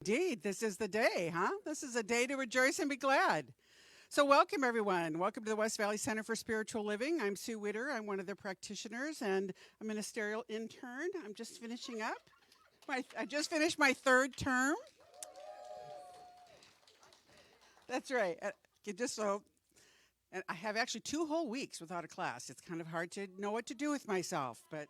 Indeed, this is the day, huh? This is a day to rejoice and be glad. So, welcome everyone. Welcome to the West Valley Center for Spiritual Living. I'm Sue Witter. I'm one of the practitioners and a ministerial intern. I'm just finishing up. I just finished my third term. That's right. And I have actually 2 whole weeks without a class. It's kind of hard to know what to do with myself, but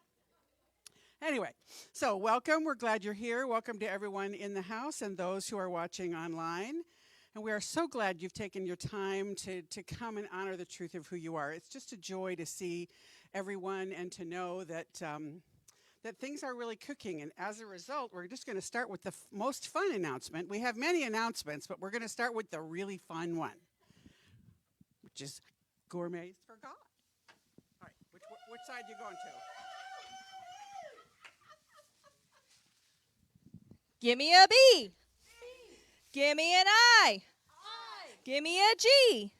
anyway, so welcome. We're glad you're here. Welcome to everyone in the house and those who are watching online. And we are so glad you've taken your time to come and honor the truth of who you are. It's just a joy to see everyone and to know that that things are really cooking. And as a result, we're just going to start with the most fun announcement. We have many announcements, but we're going to start with the really fun one, which is Gourmets for God. All right, which side are you going to? Give me a B. Give me an I. Give me a G.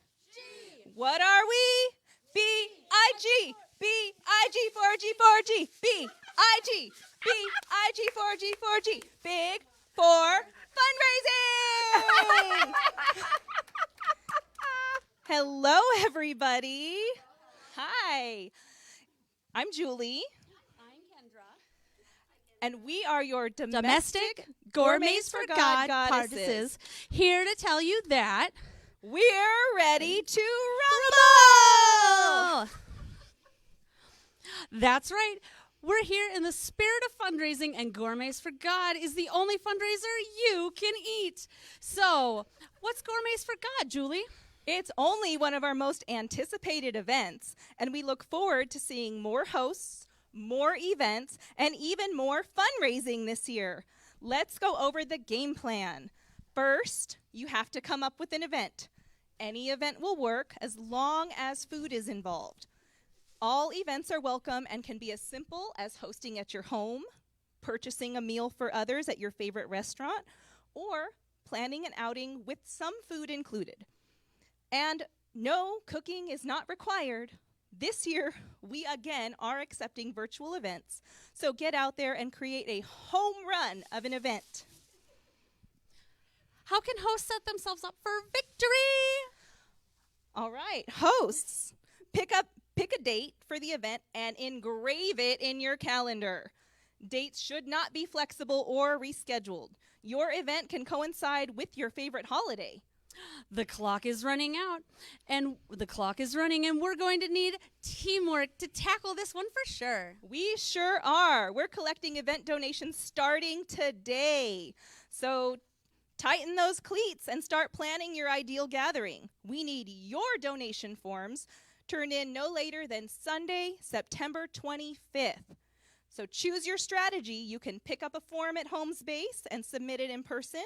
What are we? B-I-G. B-I-G for G for G. B-I-G. B-I-G for G for G. Big for fundraising. Hello, everybody. Hi. I'm Julie. And we are your domestic Gourmets for God goddesses, here to tell you that we're ready to rumble! That's right. We're here in the spirit of fundraising, and Gourmets for God is the only fundraiser you can eat. So, what's Gourmets for God, Julie? It's only one of our most anticipated events, and we look forward to seeing more hosts, more events, and even more fundraising this year. Let's go over the game plan. First, you have to come up with an event. Any event will work as long as food is involved. All events are welcome and can be as simple as hosting at your home, purchasing a meal for others at your favorite restaurant, or planning an outing with some food included. And no, cooking is not required. This year, we again are accepting virtual events, so get out there and create a home run of an event. How can hosts set themselves up for victory? All right, hosts, pick a date for the event and engrave it in your calendar. Dates should not be flexible or rescheduled. Your event can coincide with your favorite holiday. The clock is running out, and we're going to need teamwork to tackle this one for sure. We sure are. We're collecting event donations starting today. So tighten those cleats and start planning your ideal gathering. We need your donation forms turned in no later than Sunday, September 25th. So choose your strategy. You can pick up a form at Home's Base and submit it in person,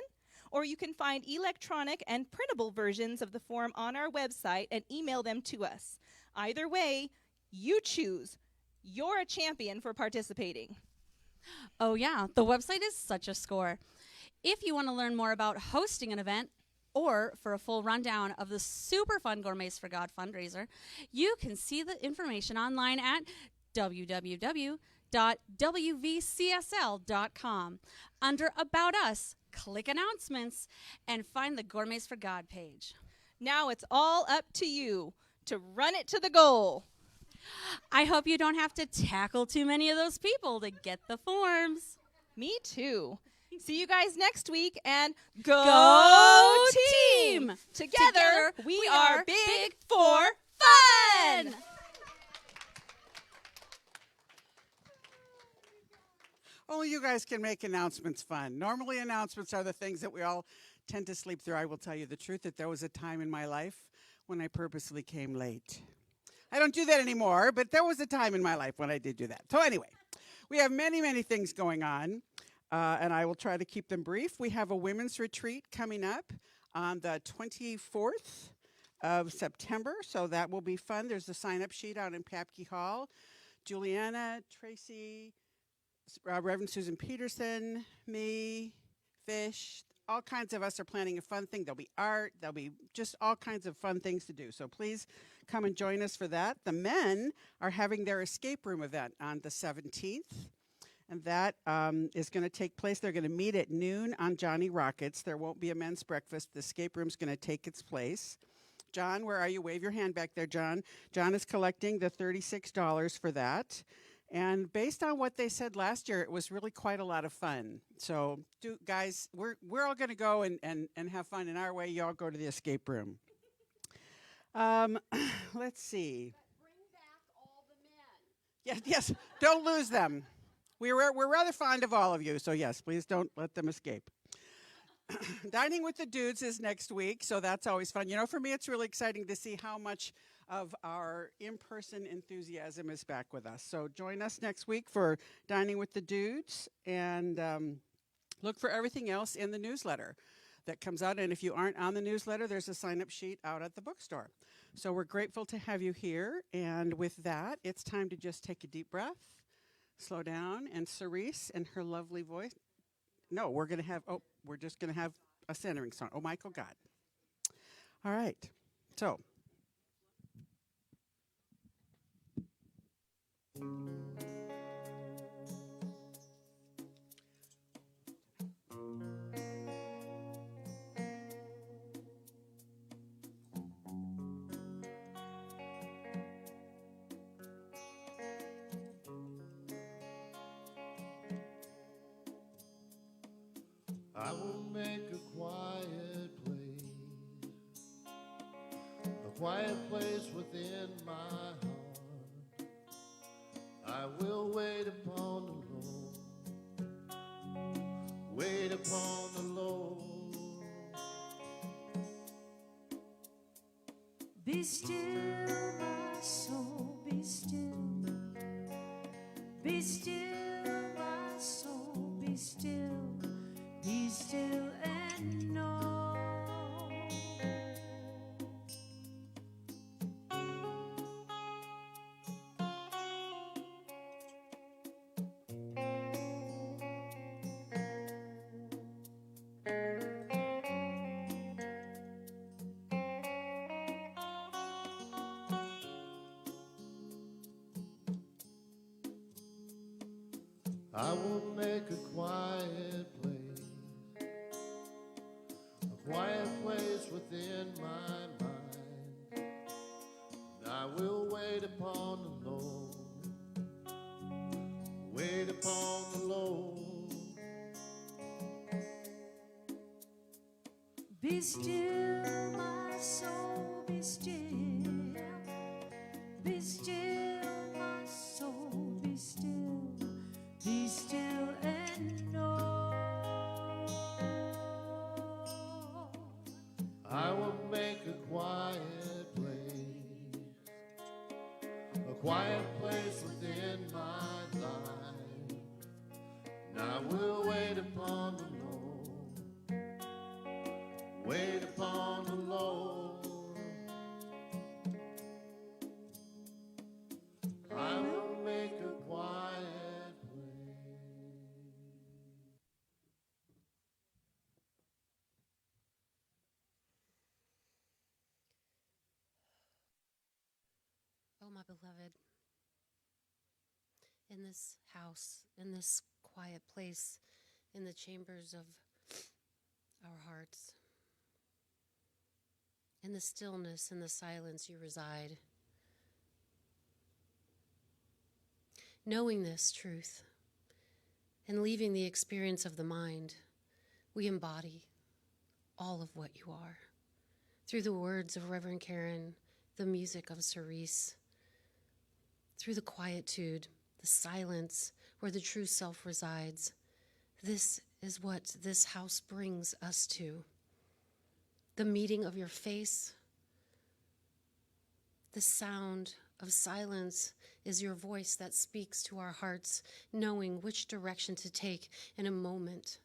or you can find electronic and printable versions of the form on our website and email them to us. Either way, you choose. You're a champion for participating. Oh yeah, the website is such a score. If you want to learn more about hosting an event, or for a full rundown of the super fun Gourmets for God fundraiser, you can see the information online at www.wvcsl.com. Under About Us, click Announcements, and find the Gourmets for God page. Now it's all up to you to run it to the goal. I hope you don't have to tackle too many of those people to get the forms. Me too. See you guys next week, and go team! Together, we are big for fun! Only you guys can make announcements fun. Normally, announcements are the things that we all tend to sleep through. I will tell you the truth that there was a time in my life when I purposely came late. I don't do that anymore, but there was a time in my life when I did do that. So anyway, we have many, many things going on, and I will try to keep them brief. We have a women's retreat coming up on the 24th of September, so that will be fun. There's a sign-up sheet out in Papke Hall. Juliana, Tracy, Reverend Susan Peterson, me, Fish, all kinds of us are planning a fun thing. There'll be art. There'll be just all kinds of fun things to do. So please come and join us for that. The men are having their escape room event on the 17th. And that is going to take place. They're going to meet at noon on Johnny Rockets. There won't be a men's breakfast. The escape room's going to take its place. John, where are you? Wave your hand back there, John. John is collecting the $36 for that. And based on what they said last year, it was really quite a lot of fun. So, guys, we're all going to go and have fun in our way. You all go to the escape room. Let's see. Bring back all the men. Yes, don't lose them. We're rather fond of all of you, so yes, please don't let them escape. Dining with the Dudes is next week, so that's always fun. You know, for me, it's really exciting to see how much of our in-person enthusiasm is back with us. So join us next week for Dining with the Dudes, and look for everything else in the newsletter that comes out. And if you aren't on the newsletter, there's a sign-up sheet out at the bookstore. So we're grateful to have you here, and with that, it's time to just take a deep breath, slow down, and Cerise and her lovely voice. No, we're just going to have a centering song. Oh, Michael God. All right. So. I will make a quiet place within my heart. I will wait upon the Lord, wait upon the Lord. Be still, my soul, be still. Be still, my soul, be still. Be still and know. I will make a quiet place within my mind. And I will wait upon the Lord, wait upon the Lord. Be still, my soul, be still. Be still, my soul, be still. Be still and know. I will make a quiet place within my life. And I will wait upon the Lord, wait upon the Lord. I will make a quiet place. Oh, my beloved, in this house, in this quiet place, in the chambers of our hearts, in the stillness and the silence you reside, knowing this truth and leaving the experience of the mind, we embody all of what you are through the words of Reverend Karen, the music of Cerise, through the quietude, the silence where the true self resides. This is what this house brings us to. The meeting of your face, the sound of silence is your voice that speaks to our hearts, knowing which direction to take in a moment.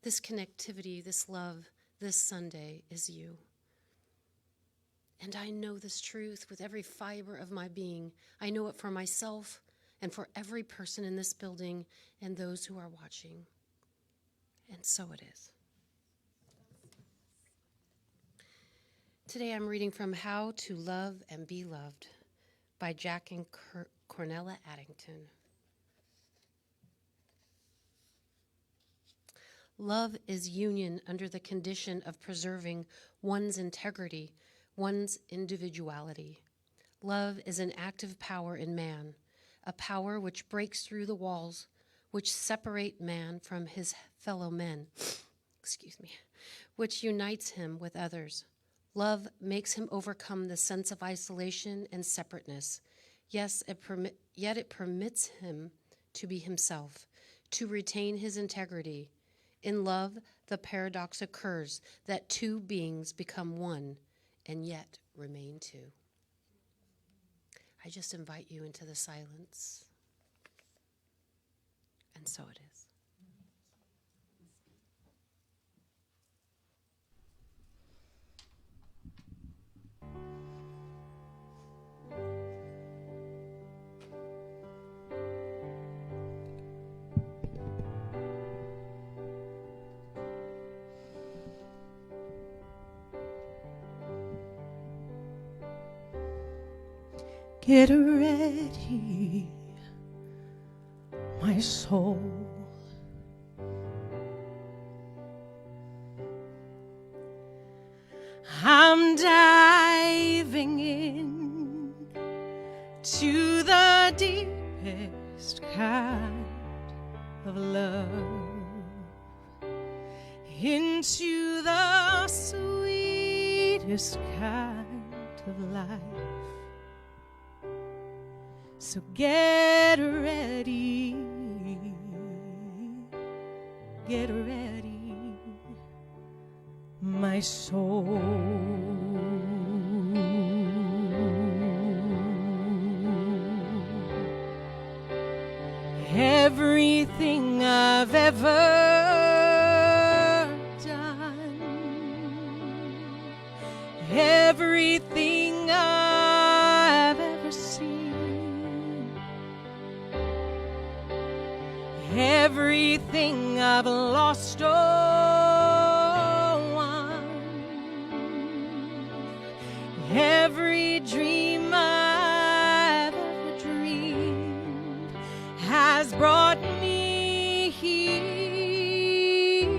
This connectivity, this love, this Sunday is you. And I know this truth with every fiber of my being. I know it for myself and for every person in this building and those who are watching. And so it is. Today I'm reading from How to Love and Be Loved by Jack and Cornella Addington. Love is union under the condition of preserving one's integrity, one's individuality. Love is an active power in man, a power which breaks through the walls which separate man from his fellow men, which unites him with others. Love makes him overcome the sense of isolation and separateness. Yes, yet it permits him to be himself, to retain his integrity. In love, the paradox occurs that two beings become one and yet remain two. I just invite you into the silence. And so it is. Get ready, my soul. I'm diving in to the deepest kind of love, into the sweetest kind of life. So get ready, my soul. Everything I've ever done, everything I've ever seen, everything I've lost or won, every dream I've ever dreamed has brought me here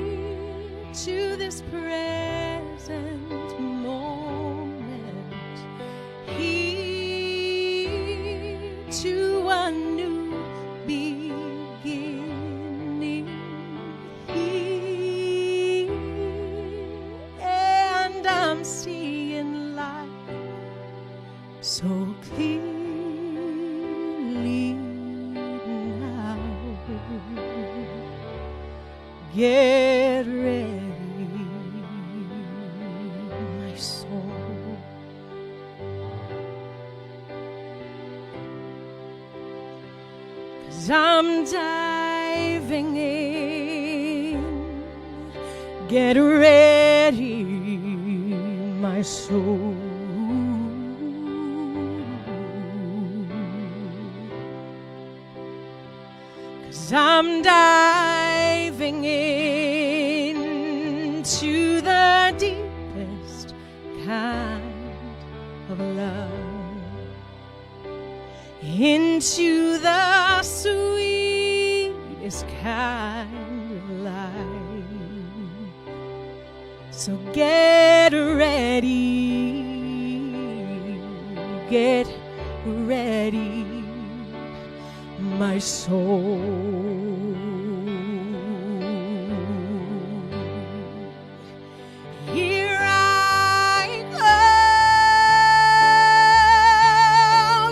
to this present moment, here to a new beginning, here, and I'm seeing life so clearly now. Get ready, my soul. 'Cause I'm diving in. Get ready, my soul. 'Cause I'm diving into the deepest kind of love, into the sweetest kind of life. So get ready, my soul. Here I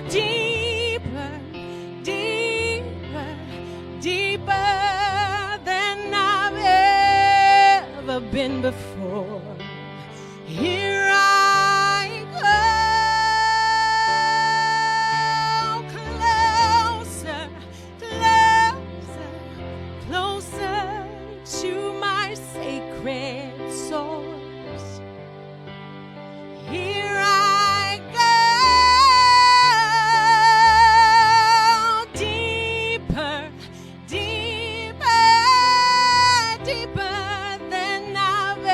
go, deeper, deeper, deeper than I've ever been before. Here I go, closer, closer, closer to my sacred source. Here I go, deeper, deeper, deeper than I've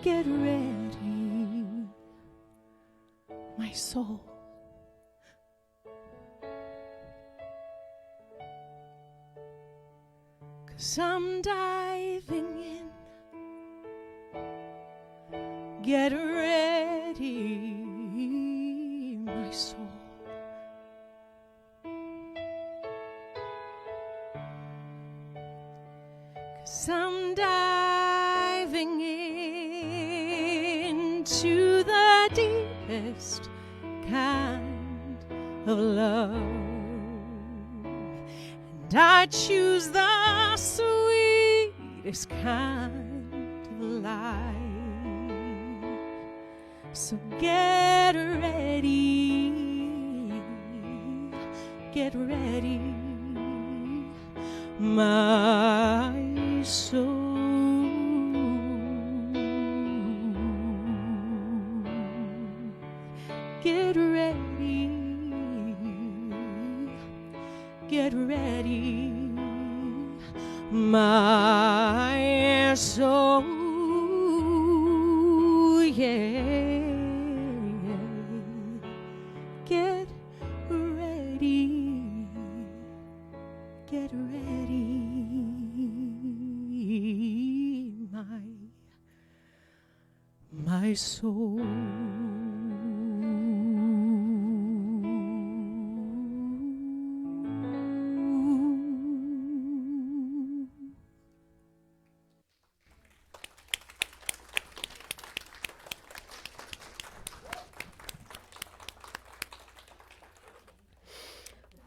get ready, my soul. 'Cause I'm diving in. Get ready, my soul. 'Cause I'm diving into the deepest kind of love, and I choose the sweetest kind of life. So get ready, my soul. Get ready, my soul. Yeah. Get ready, my soul.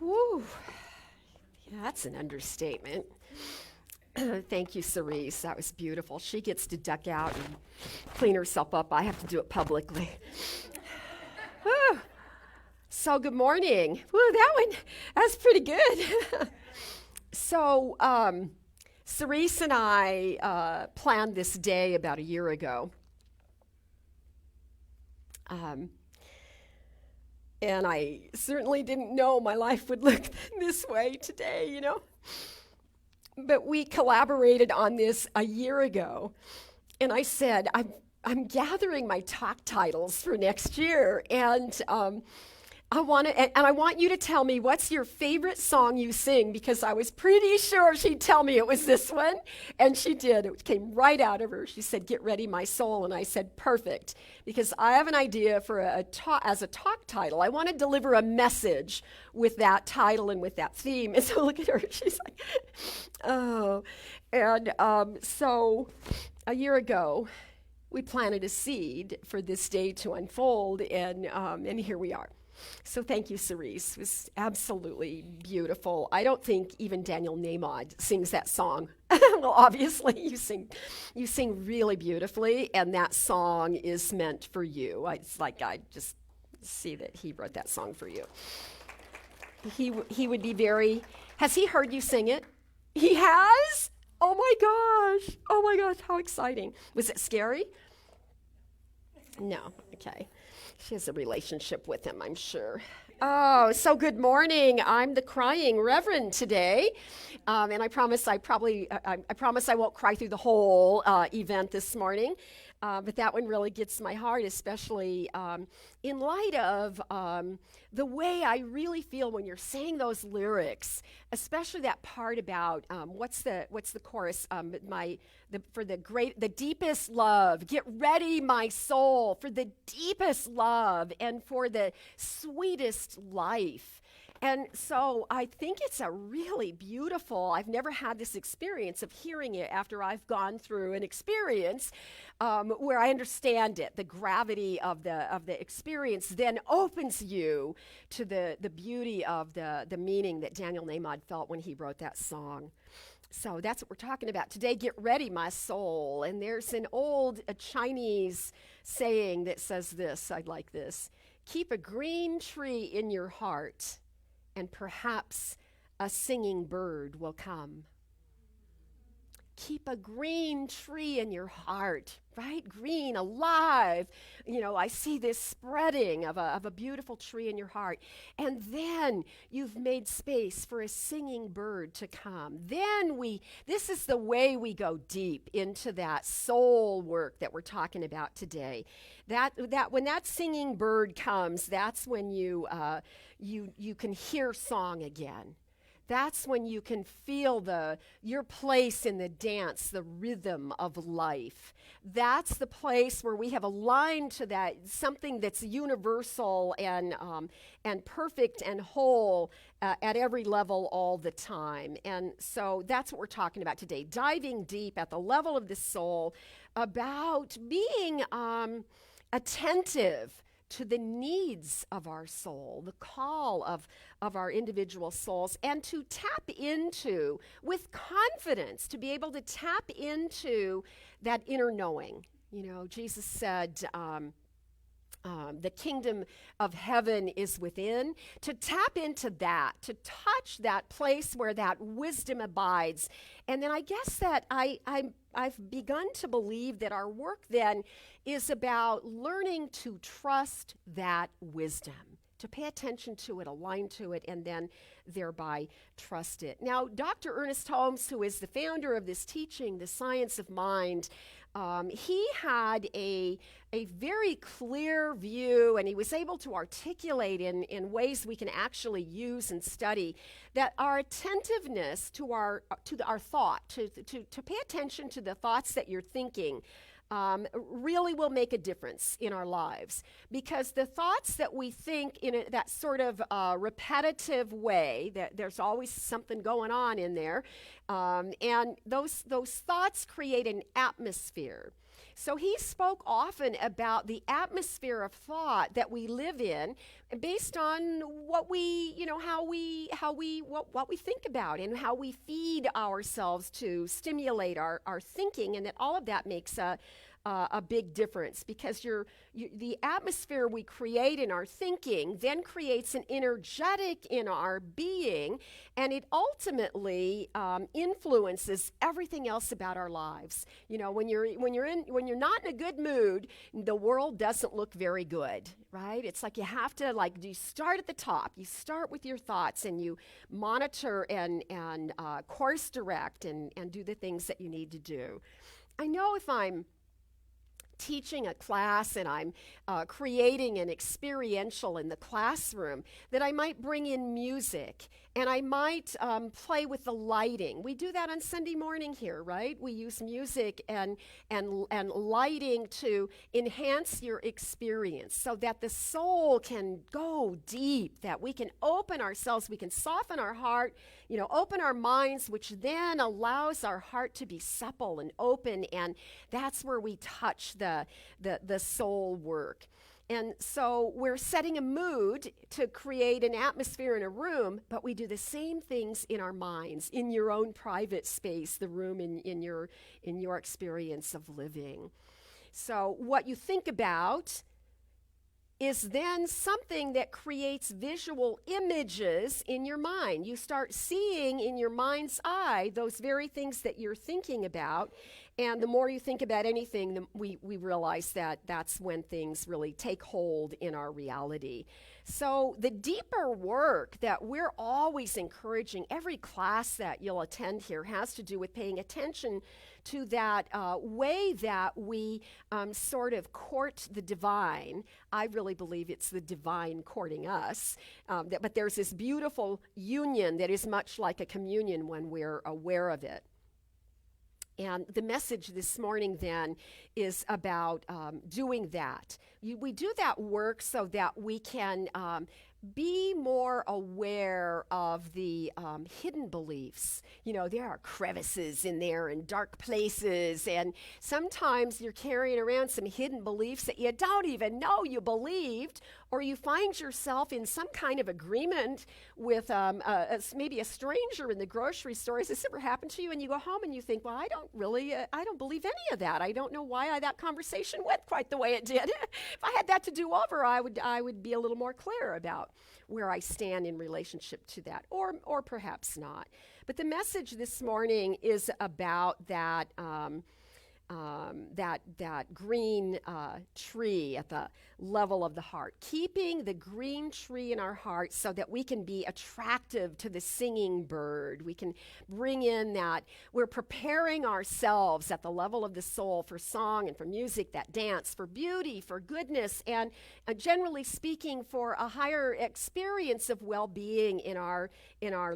Woo. Yeah, that's an understatement. Thank you, Cerise. That was beautiful. She gets to duck out and clean herself up. I have to do it publicly. Whew. So, good morning. Woo, that's pretty good. So, Cerise and I planned this day about a year ago. And I certainly didn't know my life would look this way today, you know. But we collaborated on this a year ago. And I said, I'm gathering my talk titles for next year. And I want you to tell me what's your favorite song you sing, because I was pretty sure she'd tell me it was this one. And she did. It came right out of her. She said, "Get ready, my soul." And I said, perfect, because I have an idea for as a talk title. I want to deliver a message with that title and with that theme. And so look at her. She's like, oh. And so a year ago, we planted a seed for this day to unfold, and here we are. So thank you, Cerise. It was absolutely beautiful. I don't think even Daniel Nahmod sings that song. Well, obviously you sing really beautifully, and that song is meant for you. It's like I just see that he wrote that song for you. He would be very. Has he heard you sing it? He has? Oh my gosh! Oh my gosh! How exciting! Was it scary? No. Okay. She has a relationship with him, I'm sure. Oh, so good morning. I'm the crying Reverend today, and I promise I promise I won't cry through the whole event this morning. But that one really gets my heart, especially in light of the way I really feel when you're saying those lyrics, especially that part about what's the chorus? For the deepest love. Get ready, my soul, for the deepest love and for the sweetest life. And so I think it's a really beautiful, I've never had this experience of hearing it after I've gone through an experience where I understand it. The gravity of the experience then opens you to the beauty of the meaning that Daniel Nahmod felt when he wrote that song. So that's what we're talking about today. Get ready, my soul. And there's an old Chinese saying that says this, I like this: keep a green tree in your heart, and perhaps a singing bird will come. keep a green tree in your heart, right? Green, alive. I see this spreading of a beautiful tree in your heart. And then you've made space for a singing bird to come. This is the way we go deep into that soul work that we're talking about today. That when that singing bird comes, that's when you can hear song again. That's when you can feel your place in the dance, the rhythm of life. That's the place where we have aligned to that, something that's universal and perfect and whole at every level all the time. And so that's what we're talking about today, diving deep at the level of the soul about being attentive to the needs of our soul, the call of our individual souls, and to tap into, with confidence, to be able to tap into that inner knowing. Jesus said, the kingdom of heaven is within, to tap into that, to touch that place where that wisdom abides. And then I guess that I've begun to believe that our work then is about learning to trust that wisdom, to pay attention to it, align to it, and then thereby trust it. Now, Dr. Ernest Holmes, who is the founder of this teaching, The Science of Mind, he had a very clear view, and he was able to articulate in ways we can actually use and study, that our attentiveness to our thought, to pay attention to the thoughts that you're thinking, really will make a difference in our lives. Because the thoughts that we think in that sort of repetitive way, that there's always something going on in there, and those thoughts create an atmosphere. So he spoke often about the atmosphere of thought that we live in, based on what we think about and how we feed ourselves to stimulate our thinking, and that all of that makes a big difference, because the atmosphere we create in our thinking then creates an energetic in our being, and it ultimately influences everything else about our lives. When you're not in a good mood, the world doesn't look very good, right? It's like you have to you start at the top. You start with your thoughts, and you monitor and course direct and do the things that you need to do. I know if I'm teaching a class and I'm creating an experiential in the classroom, that I might bring in music, and I might play with the lighting. We do that on Sunday morning here, right? We use music and lighting to enhance your experience, so that the soul can go deep, that we can open ourselves, we can soften our heart, open our minds, which then allows our heart to be supple and open, and that's where we touch the soul work. And so we're setting a mood to create an atmosphere in a room, but we do the same things in our minds, in your own private space, the room in your experience of living. So what you think about is then something that creates visual images in your mind. You start seeing in your mind's eye those very things that you're thinking about. And the more you think about anything, we realize that that's when things really take hold in our reality. So the deeper work that we're always encouraging, every class that you'll attend here has to do with paying attention to that way that we sort of court the divine. I really believe it's the divine courting us. But there's this beautiful union that is much like a communion when we're aware of it. And the message this morning then is about doing that. We do that work so that we can be more aware of the hidden beliefs. There are crevices in there and dark places, and sometimes you're carrying around some hidden beliefs that you don't even know you believed, or you find yourself in some kind of agreement with maybe a stranger in the grocery store. Has this ever happened to you? And you go home and you think, well, I don't believe any of that. I don't know why that conversation went quite the way it did. If I had that to do over, I would be a little more clear about where I stand in relationship to that, or perhaps not. But the message this morning is about that that green tree at the level of the heart. Keeping the green tree in our heart so that we can be attractive to the singing bird. We can bring in that we're preparing ourselves at the level of the soul for song and for music, that dance, for beauty, for goodness, and generally speaking, for a higher experience of well-being in our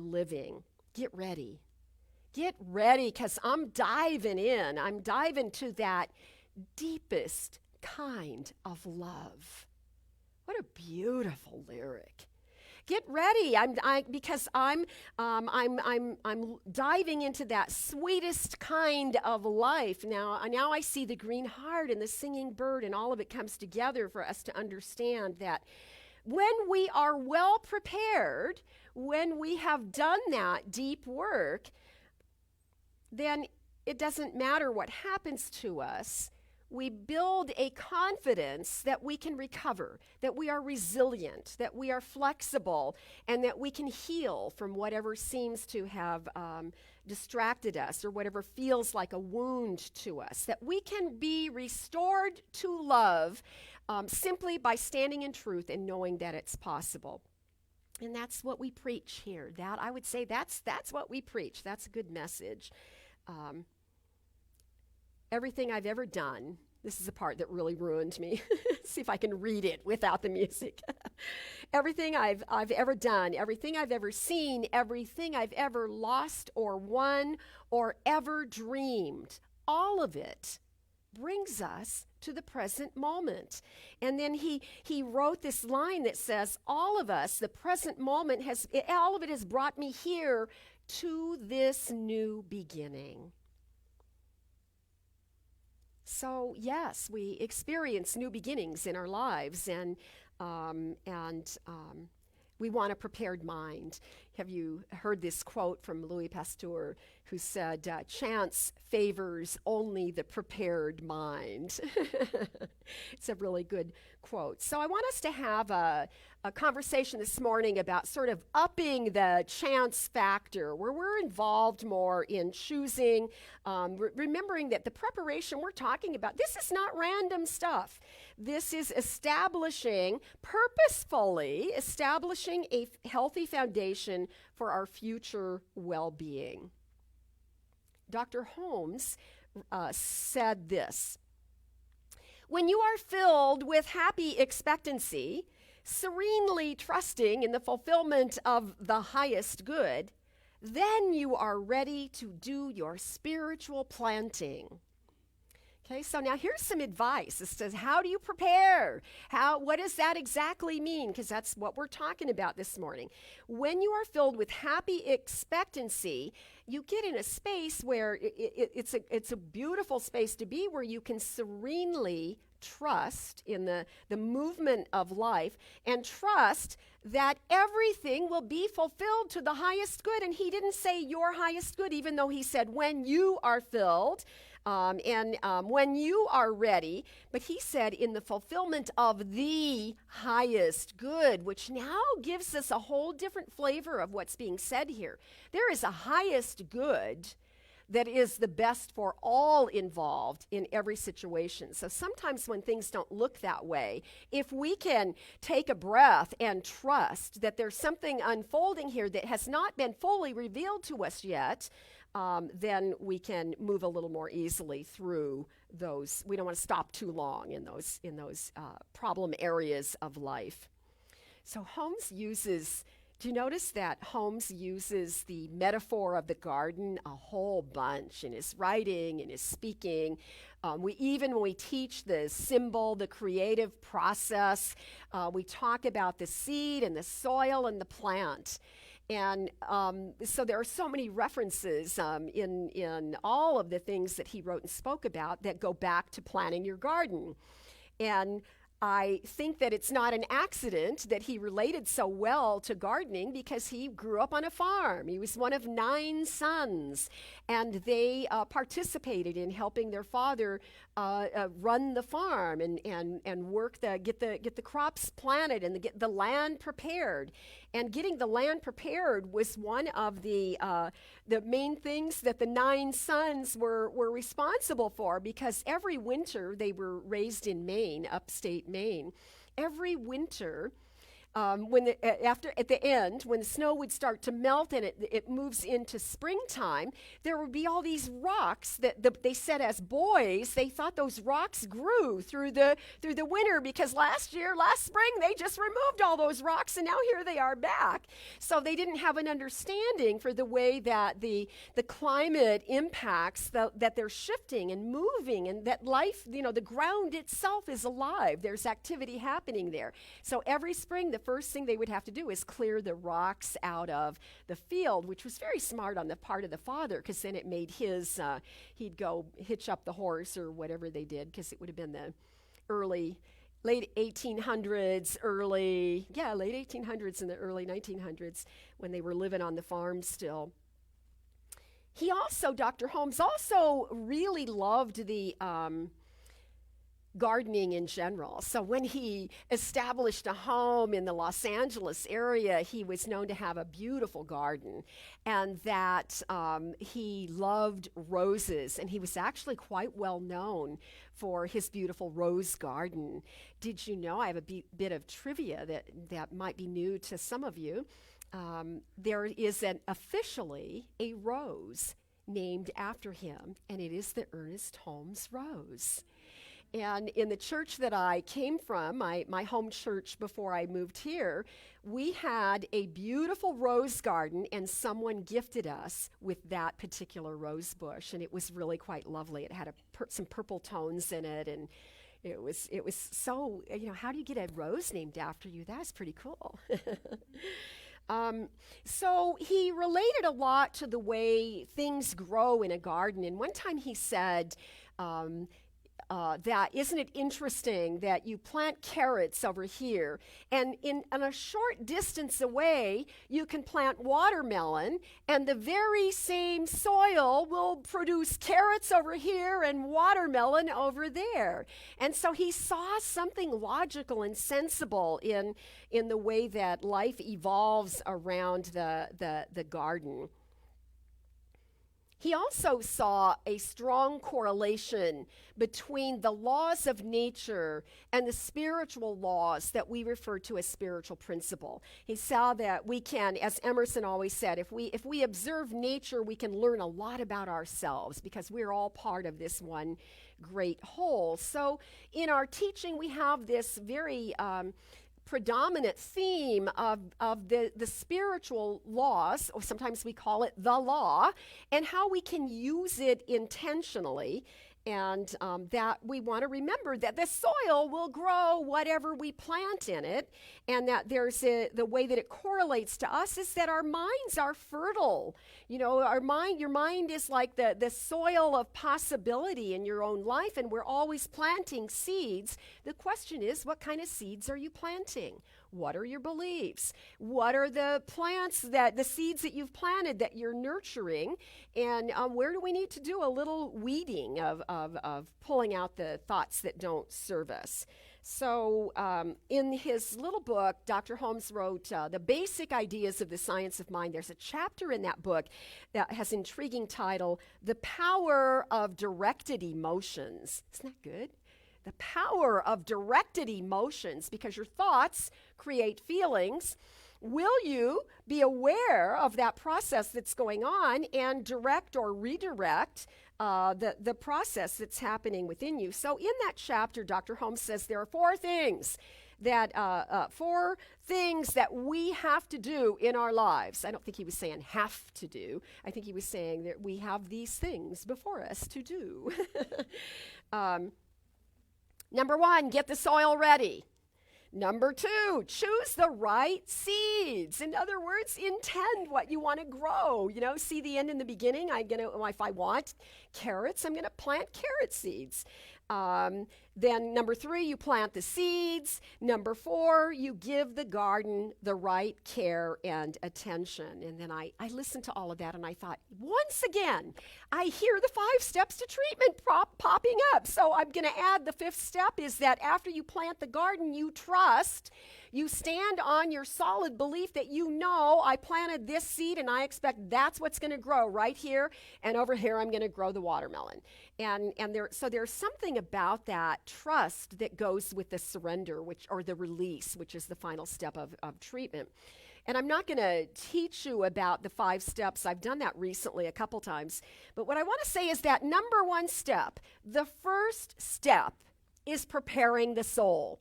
living. Get ready. Get ready, because I'm diving in. I'm diving to that deepest kind of love. What a beautiful lyric. Get ready, because I'm diving into that sweetest kind of life. Now I see the green heart and the singing bird, and all of it comes together for us to understand that when we are well prepared, when we have done that deep work, then it doesn't matter what happens to us. We build a confidence that we can recover, that we are resilient, that we are flexible, and that we can heal from whatever seems to have distracted us or whatever feels like a wound to us, that we can be restored to love simply by standing in truth and knowing that it's possible. And that's what we preach here. That, I would say, that's what we preach. That's a good message. Everything I've ever done, this is the part that really ruined me. See if I can read it without the music. Everything I've ever done, everything I've ever seen, everything I've ever lost or won or ever dreamed, all of it brings us to the present moment. And then he wrote this line that says, all of us, the present moment, all of it has brought me here to this new beginning. So yes, we experience new beginnings in our lives, and we want a prepared mind. Have you heard this quote from Louis Pasteur, who said, chance favors only the prepared mind? It's a really good quote. So I want us to have a conversation this morning about sort of upping the chance factor, where we're involved more in choosing, remembering that the preparation we're talking about, this is not random stuff. This is purposefully establishing a healthy foundation for our future well-being. Dr. Holmes said this: when you are filled with happy expectancy, serenely trusting in the fulfillment of the highest good, then you are ready to do your spiritual planting. Okay, so now here's some advice as to how do you prepare? What does that exactly mean? Because that's what we're talking about this morning. When you are filled with happy expectancy, you get in a space where it's a beautiful space to be, where you can serenely trust in the movement of life and trust that everything will be fulfilled to the highest good. And he didn't say your highest good, even though he said when you are filled, when you are ready, but he said in the fulfillment of the highest good, which now gives us a whole different flavor of what's being said here. There is a highest good that is the best for all involved in every situation. So sometimes when things don't look that way, if we can take a breath and trust that there's something unfolding here that has not been fully revealed to us yet, then we can move a little more easily through those. We don't want to stop too long in those problem areas of life. So Holmes uses, do you notice that Holmes uses the metaphor of the garden a whole bunch in his writing, in his speaking? When we teach the symbol, the creative process, we talk about the seed and the soil and the plant. And so there are so many references in all of the things that he wrote and spoke about that go back to planting your garden. And I think that it's not an accident that he related so well to gardening, because he grew up on a farm. He was one of 9 sons, and they participated in helping their father run the farm and work get the crops planted and get the land prepared. And getting the land prepared was one of the main things that the 9 sons were responsible for, because every winter, they were raised in Maine, upstate Maine. Every winter, at the end, when the snow would start to melt and it moves into springtime, there would be all these rocks that they said, as boys, they thought those rocks grew through the winter, because last spring, they just removed all those rocks, and now here they are back. So they didn't have an understanding for the way that the climate impacts that they're shifting and moving, and that life, the ground itself is alive. There's activity happening there. So every spring, the first thing they would have to do is clear the rocks out of the field, which was very smart on the part of the father, because then it made his, he'd go hitch up the horse or whatever they did, because it would have been the late 1800s, late 1800s and the early 1900s, when they were living on the farm still. He also, Dr. Holmes, also really loved the gardening in general. So when he established a home in the Los Angeles area, he was known to have a beautiful garden, and that he loved roses, and he was actually quite well known for his beautiful rose garden. Did you know, I have a bit of trivia that might be new to some of you. There is officially a rose named after him, and it is the Ernest Holmes rose. And in the church that I came from, my home church before I moved here, we had a beautiful rose garden, and someone gifted us with that particular rose bush, and it was really quite lovely. It had some purple tones in it, and it was so, how do you get a rose named after you? That's pretty cool. So he related a lot to the way things grow in a garden, and one time he said, that isn't it interesting that you plant carrots over here, and in a short distance away you can plant watermelon, and the very same soil will produce carrots over here and watermelon over there. And so he saw something logical and sensible in the way that life evolves around the garden. He also saw a strong correlation between the laws of nature and the spiritual laws that we refer to as spiritual principle. He saw that we can, as Emerson always said, if we observe nature, we can learn a lot about ourselves, because we're all part of this one great whole. So in our teaching, we have this very predominant theme of the spiritual laws, or sometimes we call it the law, and how we can use it intentionally, and that we want to remember that the soil will grow whatever we plant in it, and that the way that it correlates to us is that our minds are fertile. Your mind is like the soil of possibility in your own life, and we're always planting seeds. The question is, what kind of seeds are you planting? What are your beliefs? What are the seeds that you've planted that you're nurturing? And where do we need to do a little weeding of pulling out the thoughts that don't serve us? So in his little book, Dr. Holmes wrote The Basic Ideas of the Science of Mind. There's a chapter in that book that has an intriguing title, The Power of Directed Emotions. Isn't that good? The power of directed emotions, because your thoughts create feelings. Will you be aware of that process that's going on and direct or redirect the process that's happening within you? So in that chapter, Dr. Holmes says there are four things that we have to do in our lives. I don't think he was saying have to do. I think he was saying that we have these things before us to do. Number 1, get the soil ready. Number 2, choose the right seeds. In other words, intend what you want to grow. See the end in the beginning. If I want carrots, I'm going to plant carrot seeds. Then number 3, you plant the seeds. Number 4, you give the garden the right care and attention. And then I listened to all of that and I thought, once again, I hear the 5 steps to treatment popping up. So I'm going to add the 5th step is that after you plant the garden, you trust. You stand on your solid belief that you know I planted this seed and I expect that's what's going to grow right here, and over here I'm going to grow the watermelon. And there's something about that trust that goes with the surrender, or the release, which is the final step of treatment. And I'm not going to teach you about the 5 steps. I've done that recently a couple times. But what I want to say is that number 1 step, the first step, is preparing the soul.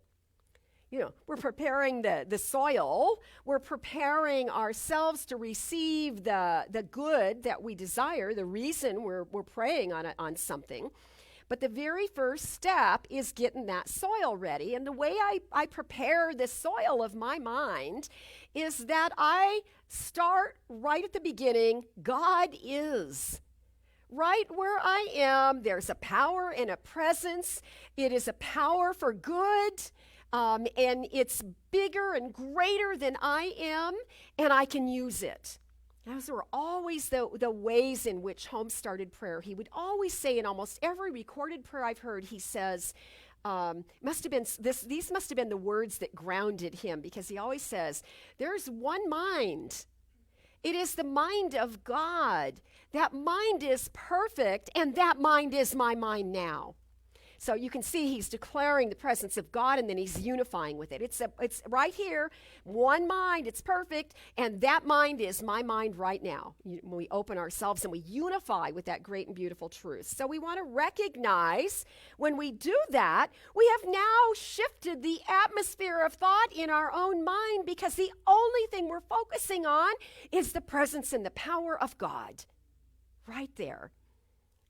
We're preparing the soil. We're preparing ourselves to receive the good that we desire, the reason we're praying on something. But the very first step is getting that soil ready. And the way I prepare the soil of my mind is that I start right at the beginning. God is. Right where I am, there's a power and a presence. It is a power for good. And it's bigger and greater than I am, and I can use it. Those were always the ways in which Holmes started prayer. He would always say in almost every recorded prayer I've heard, he says, these must have been the words that grounded him, because he always says, there's one mind. It is the mind of God. That mind is perfect, and that mind is my mind now. So you can see he's declaring the presence of God, and then he's unifying with it. It's right here, one mind, it's perfect, and that mind is my mind right now. When we open ourselves and we unify with that great and beautiful truth. So we want to recognize when we do that, we have now shifted the atmosphere of thought in our own mind, because the only thing we're focusing on is the presence and the power of God. Right there.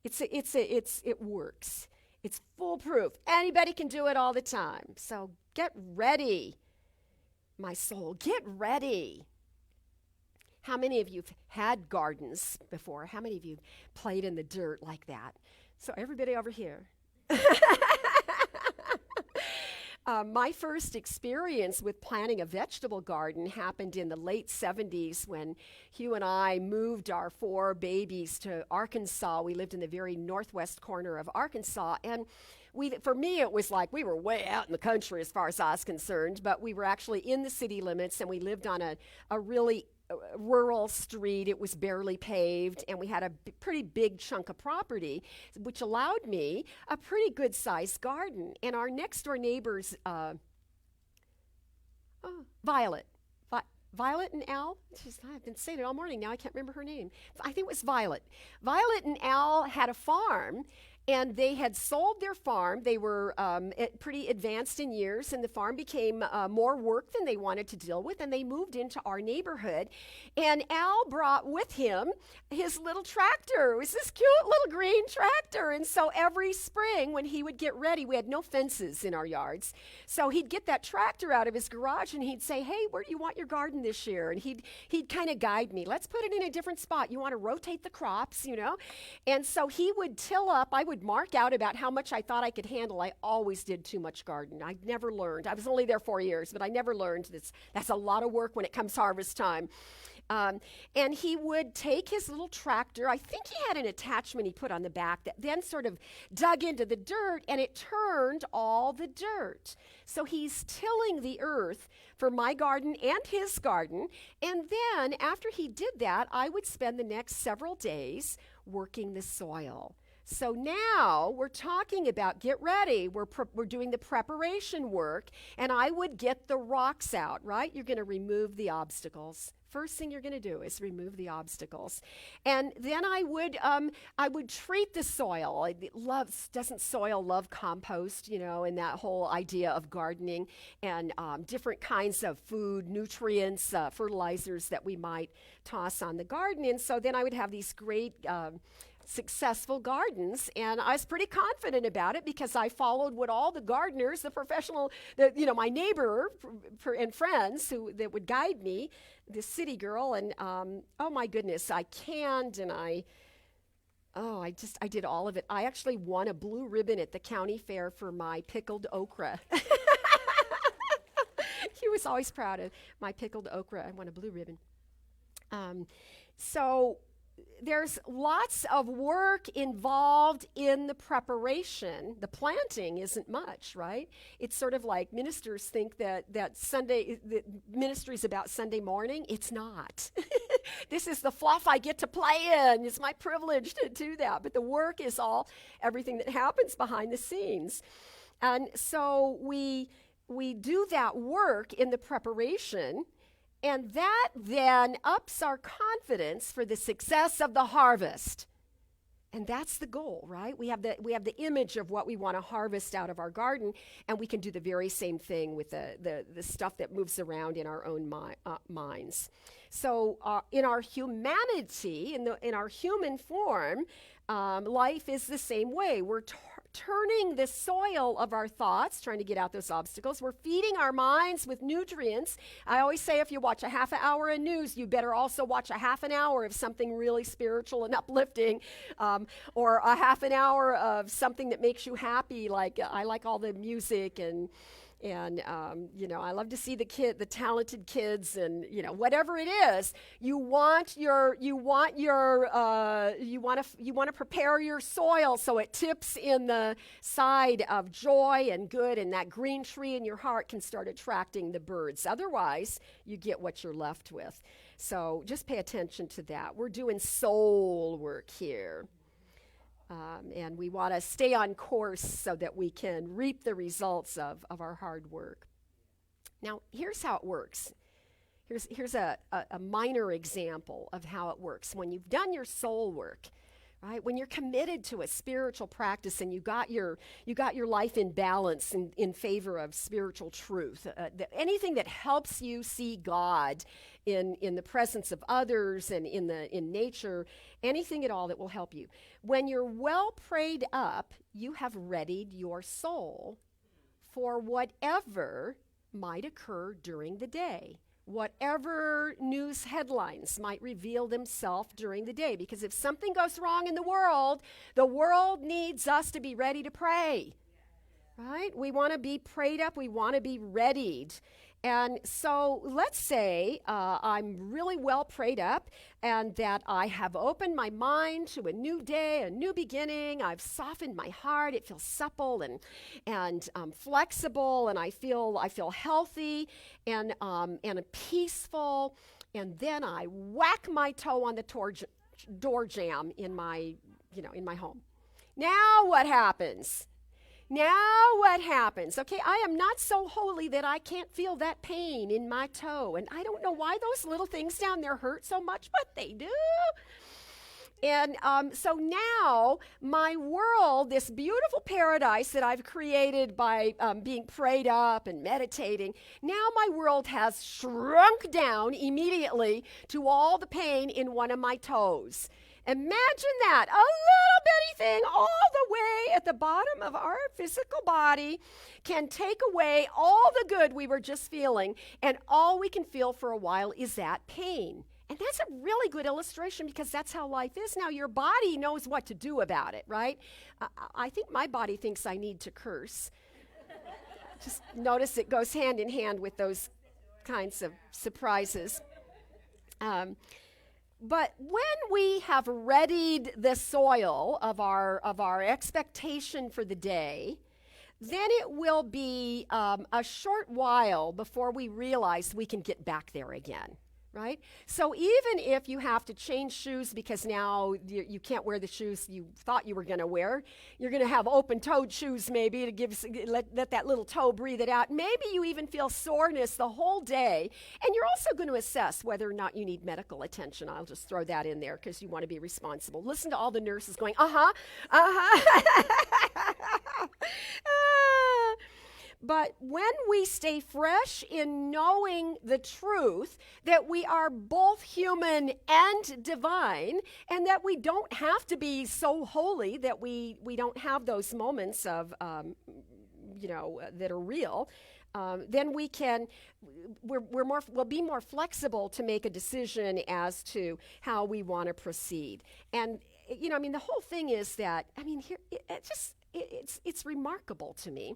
It works. It's foolproof. Anybody can do it all the time. So get ready, my soul. Get ready. How many of you have had gardens before? How many of you played in the dirt like that? So everybody over here. My first experience with planting a vegetable garden happened in the late 70s when Hugh and I moved our 4 babies to Arkansas. We lived in the very northwest corner of Arkansas. And for me, it was like we were way out in the country as far as I was concerned, but we were actually in the city limits, and we lived on a really rural street. It was barely paved, and we had a pretty big chunk of property, which allowed me a pretty good sized garden. And our next door neighbors, Violet and Al, I've been saying it all morning now, I can't remember her name. I think it was Violet. Violet and Al had a farm, and they had sold their farm. They were pretty advanced in years, and the farm became more work than they wanted to deal with, and they moved into our neighborhood. And Al brought with him his little tractor. It was this cute little green tractor. And so every spring when he would get ready, we had no fences in our yards. So he'd get that tractor out of his garage, and he'd say, hey, where do you want your garden this year? And he'd kind of guide me. Let's put it in a different spot. You want to rotate the crops, And so he would till up. I would mark out about how much I thought I could handle. I always did too much garden. I never learned. I was only there 4 years, but I never learned. That's a lot of work when it comes harvest time. And he would take his little tractor. I think he had an attachment he put on the back that then sort of dug into the dirt, and it turned all the dirt. So he's tilling the earth for my garden and his garden. And then after he did that, I would spend the next several days working the soil. So now we're talking about get ready. We're doing the preparation work, and I would get the rocks out, right? You're going to remove the obstacles. First thing you're going to do is remove the obstacles. And then I would treat the soil. Doesn't soil love compost, and that whole idea of gardening and different kinds of food, nutrients, fertilizers that we might toss on the garden. And so then I would have these great successful gardens, and I was pretty confident about it because I followed what all the gardeners, the professional, my neighbor and friends that would guide me, this city girl, and oh my goodness, I canned and I Oh, I did all of it. I actually won a blue ribbon at the county fair for my pickled okra. He was always proud of my pickled okra. I won a blue ribbon. So there's lots of work involved in the preparation. The planting isn't much, right? It's sort of like ministers think that ministry is about Sunday morning. It's not. This is the fluff I get to play in. It's my privilege to do that. But the work is all everything that happens behind the scenes. And so we do that work in the preparation, and that then ups our confidence for the success of the harvest. And that's the goal, right? We have the image of what we want to harvest out of our garden, and we can do the very same thing with the stuff that moves around in our own minds. So in our humanity, in our human form, life is the same way. We're turning the soil of our thoughts, trying to get out those obstacles. We're feeding our minds with nutrients. I always say if you watch a half an hour of news, you better also watch a half an hour of something really spiritual and uplifting, or a half an hour of something that makes you happy. Like I like all the music and I love to see the talented kids, and whatever it is, you want to prepare your soil so it tips in the side of joy and good, and that green tree in your heart can start attracting the birds. Otherwise, you get what you're left with. So just pay attention to that. We're doing soul work here. And we want to stay on course so that we can reap the results of our hard work. Now, here's how it works. Here's a minor example of how it works. When you've done your soul work, right? When you're committed to a spiritual practice and you got your life in balance in favor of spiritual truth, anything that helps you see God in the presence of others and in nature, anything at all that will help you. When you're well prayed up, you have readied your soul for whatever might occur during the day. Whatever news headlines might reveal themselves during the day. Because if something goes wrong in the world needs us to be ready to pray. Right? We want to be prayed up. We want to be readied. And so let's say I'm really well prayed up and that I have opened my mind to a new day, a new beginning. I've softened my heart. It feels supple and flexible, and I feel healthy and peaceful. And then I whack my toe on the door jamb in my home. Now what happens? Okay, I am not so holy that I can't feel that pain in my toe. And I don't know why those little things down there hurt so much, but they do. And so now my world, this beautiful paradise that I've created by being prayed up and meditating, now my world has shrunk down immediately to all the pain in one of my toes. Imagine that, a little bitty thing all the way at the bottom of our physical body can take away all the good we were just feeling, and all we can feel for a while is that pain. And that's a really good illustration because that's how life is. Now, your body knows what to do about it, right? I think my body thinks I need to curse. Just notice it goes hand in hand with those kinds of surprises. But when we have readied the soil of our expectation for the day, then it will be a short while before we realize we can get back there again, right? So even if you have to change shoes because now you can't wear the shoes you thought you were going to wear, you're going to have open-toed shoes maybe to let that little toe breathe it out. Maybe you even feel soreness the whole day, and you're also going to assess whether or not you need medical attention. I'll just throw that in there because you want to be responsible. Listen to all the nurses going, But when we stay fresh in knowing the truth that we are both human and divine, and that we don't have to be so holy that we don't have those moments of, that are real, then we'll be more flexible to make a decision as to how we want to proceed. And I mean, the whole thing is that, I mean, here, it's remarkable to me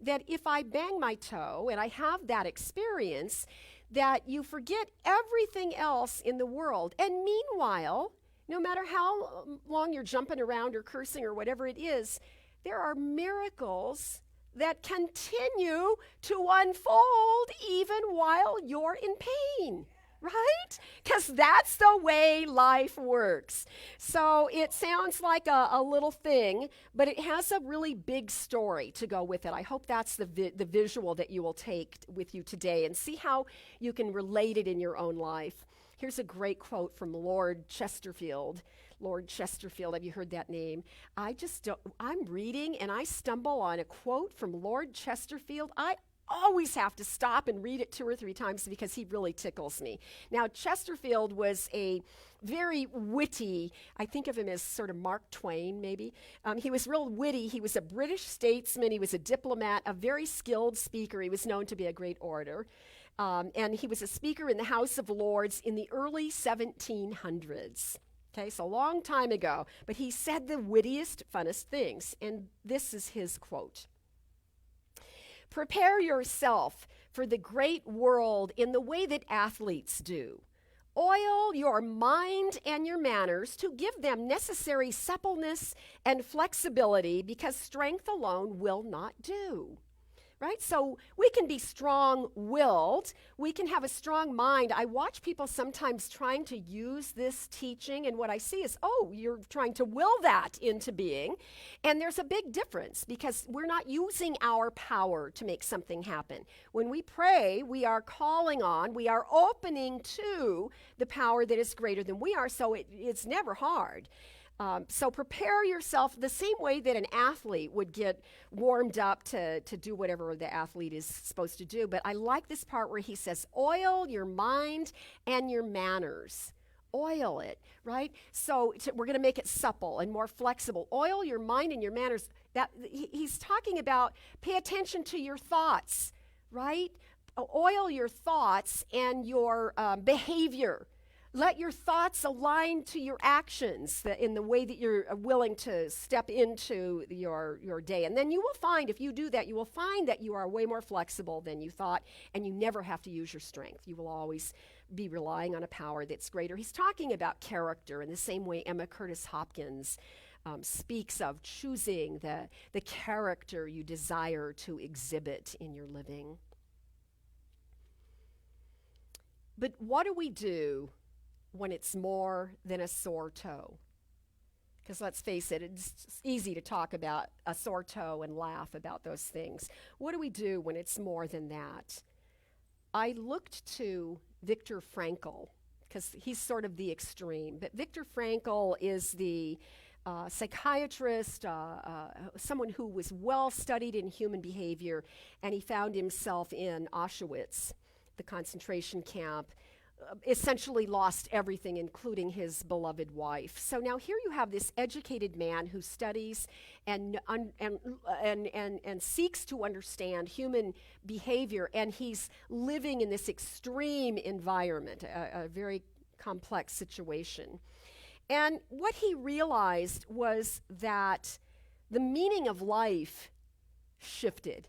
that if I bang my toe and I have that experience, that you forget everything else in the world. And meanwhile, no matter how long you're jumping around or cursing or whatever it is, there are miracles that continue to unfold even while you're in pain, right? Because that's the way life works. So it sounds like a little thing, but it has a really big story to go with it. I hope that's the visual that you will take with you today and see how you can relate it in your own life. Here's a great quote from Lord Chesterfield. Lord Chesterfield, have you heard that name? I'm reading and I stumble on a quote from Lord Chesterfield. I always have to stop and read it 2 or 3 times because he really tickles me. Now, Chesterfield was a very witty, I think of him as sort of Mark Twain, maybe. He was real witty. He was a British statesman. He was a diplomat, a very skilled speaker. He was known to be a great orator. And he was a speaker in the House of Lords in the early 1700s. Okay, so a long time ago. But he said the wittiest, funnest things. And this is his quote. Prepare yourself for the great world in the way that athletes do. Oil your mind and your manners to give them necessary suppleness and flexibility because strength alone will not do. Right? So we can be strong-willed. We can have a strong mind. I watch people sometimes trying to use this teaching, and what I see is, oh, you're trying to will that into being. And there's a big difference because we're not using our power to make something happen. When we pray, we are calling on, we are opening to the power that is greater than we are, so it's never hard. So prepare yourself the same way that an athlete would get warmed up to do whatever the athlete is supposed to do. But I like this part where he says, oil your mind and your manners. Oil it, right? So we're going to make it supple and more flexible. Oil your mind and your manners. He's talking about pay attention to your thoughts, right? Oil your thoughts and your behavior. Let your thoughts align to your actions in the way that you're willing to step into your day. And then you will find, if you do that, you will find that you are way more flexible than you thought, and you never have to use your strength. You will always be relying on a power that's greater. He's talking about character in the same way Emma Curtis Hopkins speaks of choosing the character you desire to exhibit in your living. But what do we do when it's more than a sore toe? Because let's face it, it's easy to talk about a sore toe and laugh about those things. What do we do when it's more than that? I looked to Viktor Frankl, because he's sort of the extreme. But Viktor Frankl is the psychiatrist, someone who was well studied in human behavior, and he found himself in Auschwitz, the concentration camp, essentially lost everything, including his beloved wife. So now here you have this educated man who studies and seeks to understand human behavior, and he's living in this extreme environment, a very complex situation. And what he realized was that the meaning of life shifted.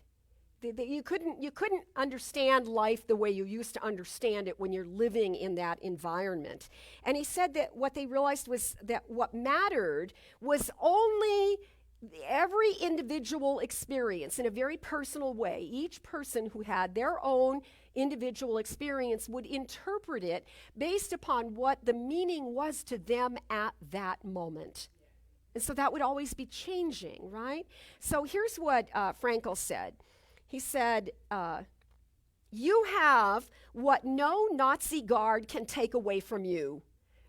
You couldn't understand life the way you used to understand it when you're living in that environment. And he said that what they realized was that what mattered was only every individual experience in a very personal way. Each person who had their own individual experience would interpret it based upon what the meaning was to them at that moment. And so that would always be changing, right? So here's what Frankl said. He said, you have what no Nazi guard can take away from you.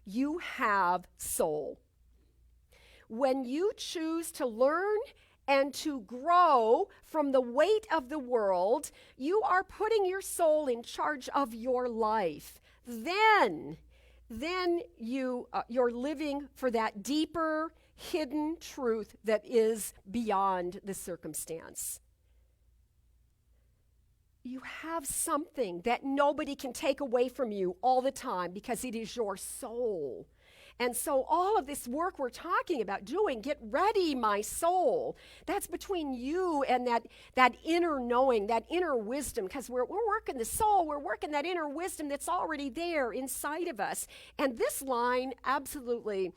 You have soul. When you choose to learn and to grow from the weight of the world, you are putting your soul in charge of your life. Then you're living for that deeper, hidden truth that is beyond the circumstance. You have something that nobody can take away from you all the time because it is your soul. And so all of this work we're talking about doing, get ready, my soul, that's between you and that inner knowing, that inner wisdom, because we're working the soul, we're working that inner wisdom that's already there inside of us. And this line absolutely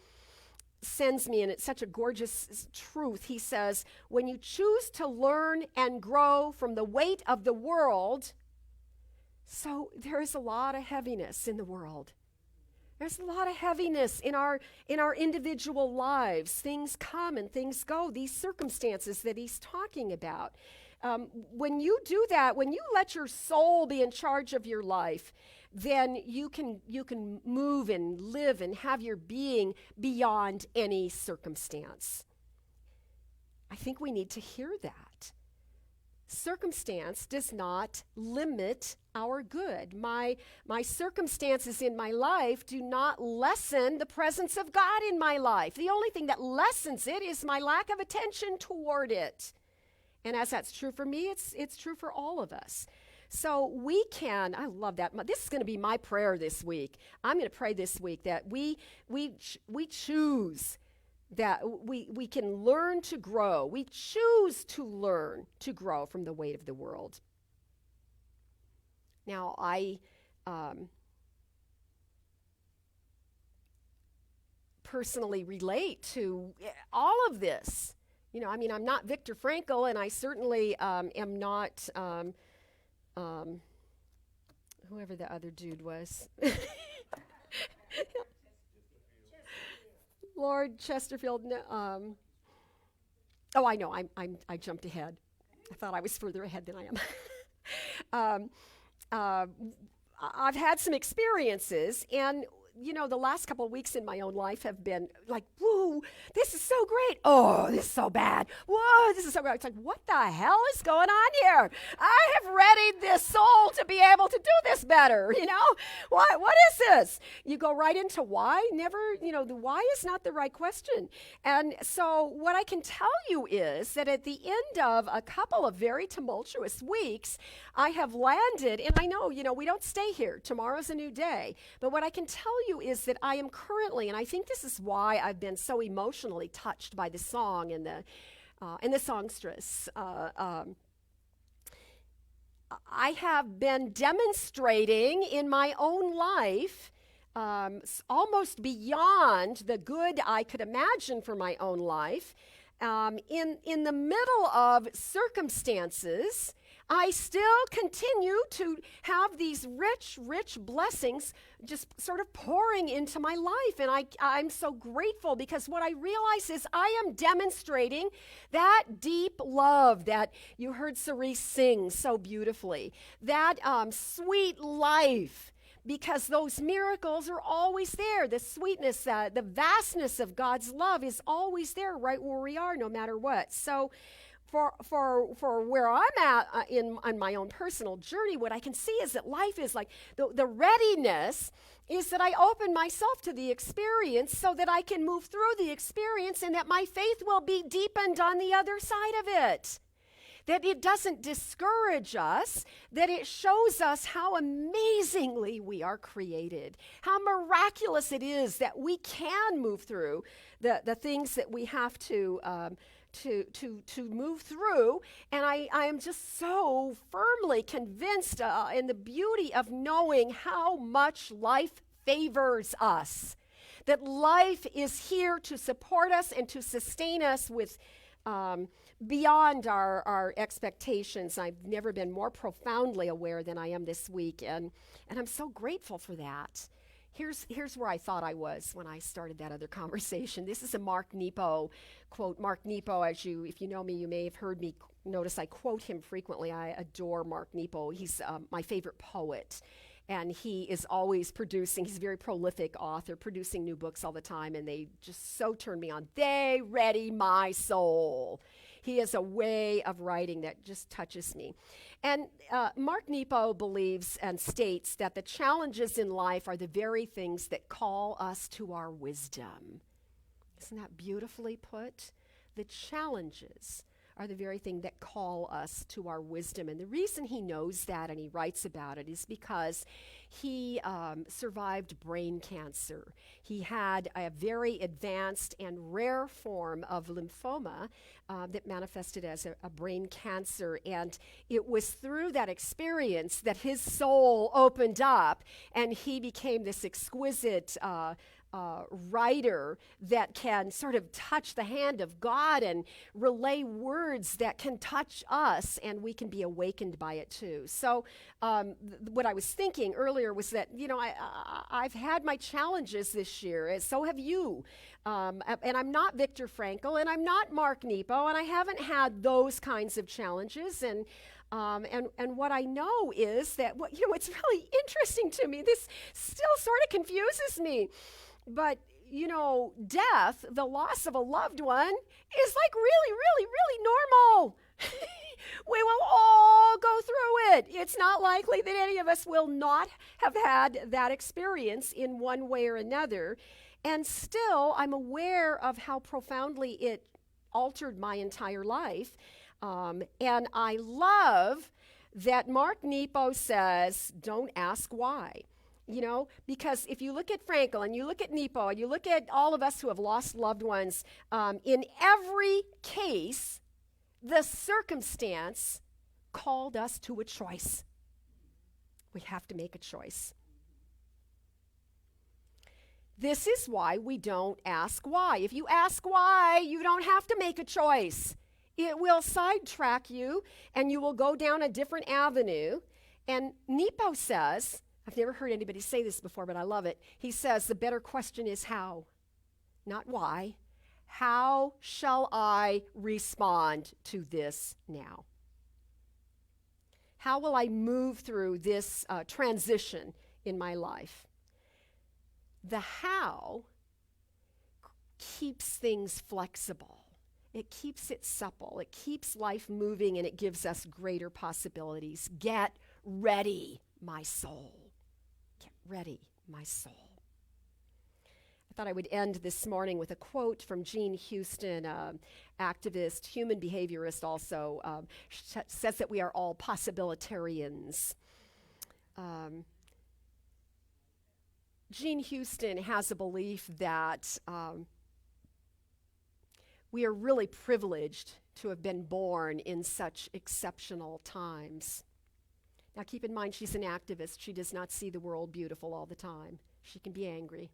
sends me, and it's such a gorgeous truth. He says, when you choose to learn and grow from the weight of the world, so there's a lot of heaviness in the world. There's a lot of heaviness in our individual lives. Things come and things go, these circumstances that he's talking about. When you do that, when you let your soul be in charge of your life, then you can move and live and have your being beyond any circumstance. I think we need to hear that. Circumstance does not limit our good. My circumstances in my life do not lessen the presence of God in my life. The only thing that lessens it is my lack of attention toward it. And as that's true for me, it's true for all of us. So we can, I love that. This is going to be my prayer this week. I'm going to pray this week that we choose that we can learn to grow. We choose to learn to grow from the weight of the world. Now, I personally relate to all of this. You know, I mean, I'm not Viktor Frankl, and I certainly am not whoever the other dude was. Lord Chesterfield. Oh, I know. I jumped ahead. I thought I was further ahead than I am. I've had some experiences, and you know, the last couple of weeks in my own life have been like, whoa, this is so great. Oh, this is so bad. Whoa, this is so great. It's like, what the hell is going on here? I have readied this soul to be able to do this better, you know? What is this? You go right into why. Never, you know, the why is not the right question. And so what I can tell you is that at the end of a couple of very tumultuous weeks, I have landed, and I know, you know, we don't stay here. Tomorrow's a new day. But what I can tell you is that I am currently, and I think this is why I've been so emotionally touched by the song and the songstress. I have been demonstrating in my own life almost beyond the good I could imagine for my own life. In the middle of circumstances, I still continue to have these rich, rich blessings just sort of pouring into my life. And I'm so grateful because what I realize is I am demonstrating that deep love that you heard Cerise sing so beautifully, that sweet life, because those miracles are always there. The sweetness, the vastness of God's love is always there right where we are, no matter what. So for where I'm at on my own personal journey, what I can see is that life is like the readiness is that I open myself to the experience so that I can move through the experience and that my faith will be deepened on the other side of it. That it doesn't discourage us, that it shows us how amazingly we are created, how miraculous it is that we can move through the things that we have to move through. And I am just so firmly convinced in the beauty of knowing how much life favors us, that life is here to support us and to sustain us with beyond our expectations. I've never been more profoundly aware than I am this week, and I'm so grateful for that. Here's where I thought I was when I started that other conversation. This is a Mark Nepo quote. Mark Nepo, if you know me, you may have heard me notice I quote him frequently. I adore Mark Nepo. He's my favorite poet. And he is always producing, he's a very prolific author, producing new books all the time, and they just so turn me on. They ready my soul. He has a way of writing that just touches me. And Mark Nepo believes and states that the challenges in life are the very things that call us to our wisdom. Isn't that beautifully put? The challenges are the very thing that call us to our wisdom. And the reason he knows that and he writes about it is because he survived brain cancer. He had a very advanced and rare form of lymphoma that manifested as a brain cancer. And it was through that experience that his soul opened up and he became this exquisite writer that can sort of touch the hand of God and relay words that can touch us, and we can be awakened by it too. So what I was thinking earlier was that, I've had my challenges this year, and so have you. And I'm not Viktor Frankl, and I'm not Mark Nepo, and I haven't had those kinds of challenges. And what I know is that, what's really interesting to me, this still sort of confuses me, but, death, the loss of a loved one, is like really, really, really normal. We will all go through it. It's not likely that any of us will not have had that experience in one way or another. And still, I'm aware of how profoundly it altered my entire life. And I love that Mark Nepo says, don't ask why. Because if you look at Frankl and you look at Nepo and you look at all of us who have lost loved ones, in every case, the circumstance called us to a choice. We have to make a choice. This is why we don't ask why. If you ask why, you don't have to make a choice. It will sidetrack you and you will go down a different avenue. And Nepo says, I've never heard anybody say this before, but I love it. He says, the better question is how, not why. How shall I respond to this now? How will I move through this transition in my life? The how keeps things flexible. It keeps it supple. It keeps life moving, and it gives us greater possibilities. Get ready, my soul. Get ready, my soul. I thought I would end this morning with a quote from Jean Houston, activist, human behaviorist also, says that we are all possibilitarians. Jean Houston has a belief that we are really privileged to have been born in such exceptional times. Now keep in mind, she's an activist. She does not see the world beautiful all the time. She can be angry.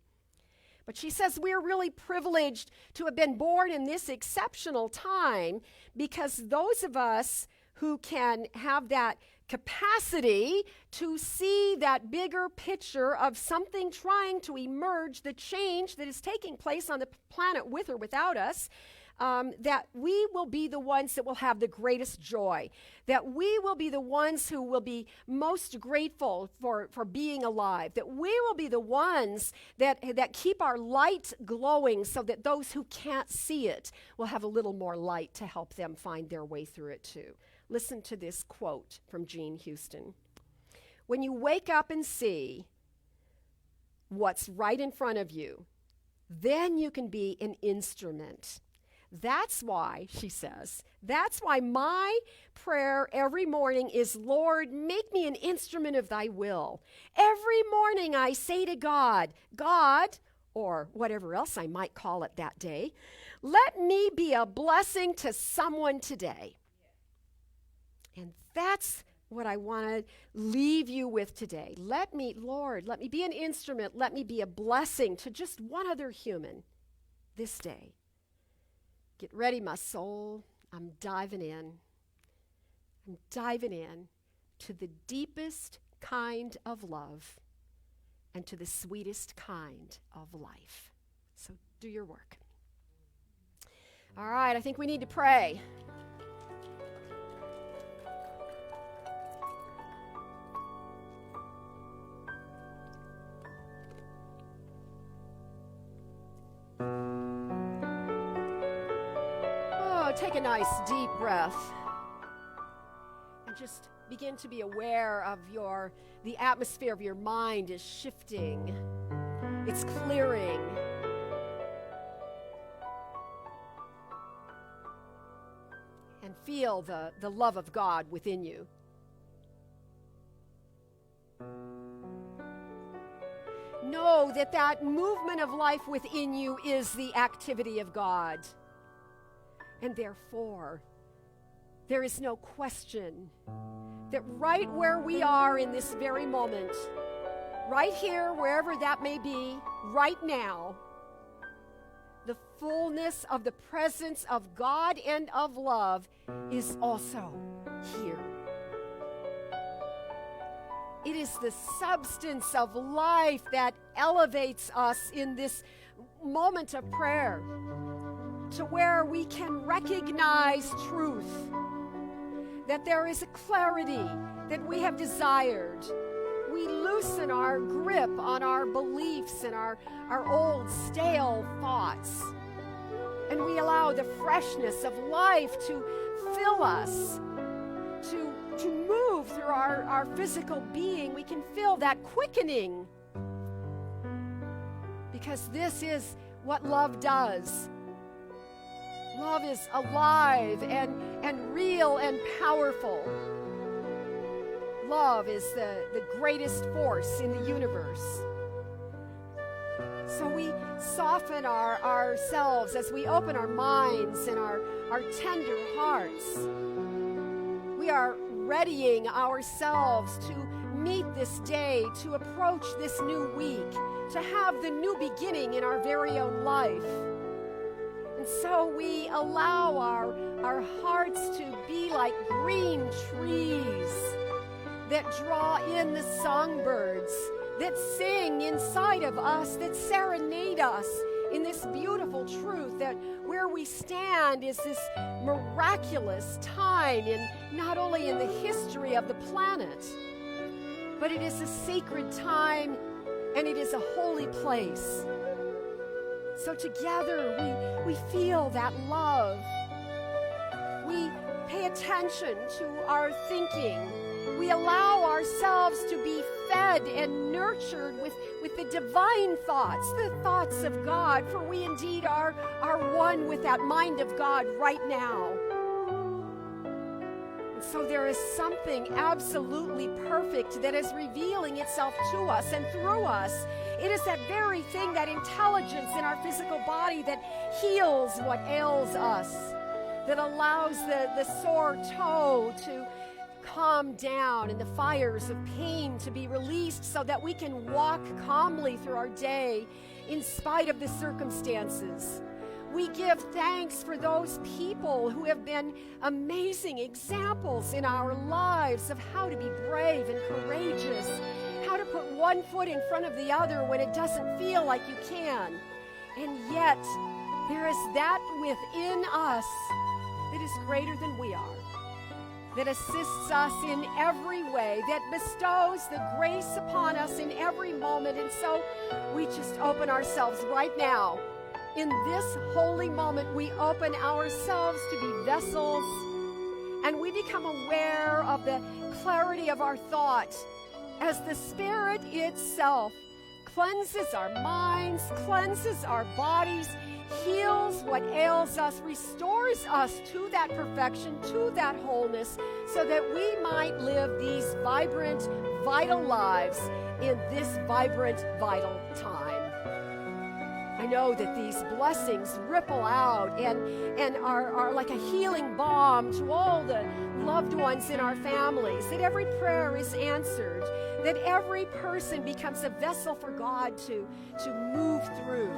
But she says we're really privileged to have been born in this exceptional time because those of us who can have that capacity to see that bigger picture of something trying to emerge, the change that is taking place on the planet with or without us, that we will be the ones that will have the greatest joy, that we will be the ones who will be most grateful for being alive, that we will be the ones that keep our light glowing so that those who can't see it will have a little more light to help them find their way through it too. Listen to this quote from Jean Houston. When you wake up and see what's right in front of you, then you can be an instrument. That's why, she says, that's why my prayer every morning is, Lord, make me an instrument of thy will. Every morning I say to God, or whatever else I might call it that day, let me be a blessing to someone today. And that's what I want to leave you with today. Lord, let me be an instrument. Let me be a blessing to just one other human this day. Get ready, my soul. I'm diving in. I'm diving in to the deepest kind of love and to the sweetest kind of life. So do your work. All right, I think we need to pray. Take a nice deep breath and just begin to be aware of the atmosphere of your mind is shifting. It's clearing. And feel the love of God within you. Know that that movement of life within you is the activity of God. And therefore, there is no question that right where we are in this very moment, right here, wherever that may be, right now, the fullness of the presence of God and of love is also here. It is the substance of life that elevates us in this moment of prayer to where we can recognize truth, that there is a clarity that we have desired. We loosen our grip on our beliefs and our old stale thoughts, and we allow the freshness of life to fill us, to move through our physical being. We can feel that quickening, because this is what love does. Love is alive and real and powerful. Love is the greatest force in the universe. So we soften ourselves as we open our minds and our tender hearts. We are readying ourselves to meet this day, to approach this new week, to have the new beginning in our very own life. And so we allow our hearts to be like green trees that draw in the songbirds, that sing inside of us, that serenade us in this beautiful truth that where we stand is this miraculous time not only in the history of the planet, but it is a sacred time and it is a holy place. So together we feel that love. We pay attention to our thinking. We allow ourselves to be fed and nurtured with the divine thoughts, the thoughts of God, for we indeed are one with that mind of God right now. And so there is something absolutely perfect that is revealing itself to us and through us. It is that very thing, that intelligence in our physical body that heals what ails us, that allows the sore toe to calm down and the fires of pain to be released so that we can walk calmly through our day in spite of the circumstances. We give thanks for those people who have been amazing examples in our lives of how to be brave and courageous, how to put one foot in front of the other when it doesn't feel like you can. And yet, there is that within us that is greater than we are, that assists us in every way, that bestows the grace upon us in every moment. And so we just open ourselves right now. In this holy moment, we open ourselves to be vessels, and we become aware of the clarity of our thought as the Spirit itself cleanses our minds, cleanses our bodies, heals what ails us, restores us to that perfection, to that wholeness, so that we might live these vibrant, vital lives in this vibrant, vital time. I know that these blessings ripple out and are like a healing balm to all the loved ones in our families, that every prayer is answered, that every person becomes a vessel for God to move through,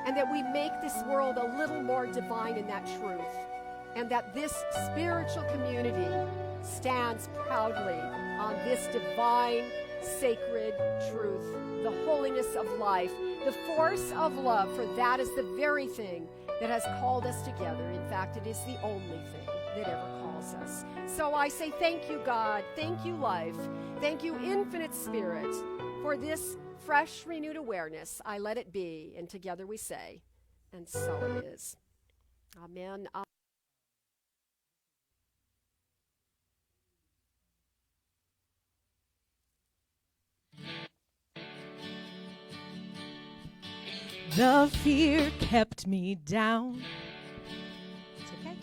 and that we make this world a little more divine in that truth, and that this spiritual community stands proudly on this divine, sacred truth, the holiness of life, the force of love, for that is the very thing that has called us together. In fact, it is the only thing that ever calls us. So I say thank you, God. Thank you, life. Thank you, infinite Spirit, for this fresh, renewed awareness. I let it be. And together we say, and so it is. Amen. The fear kept me down. It's okay.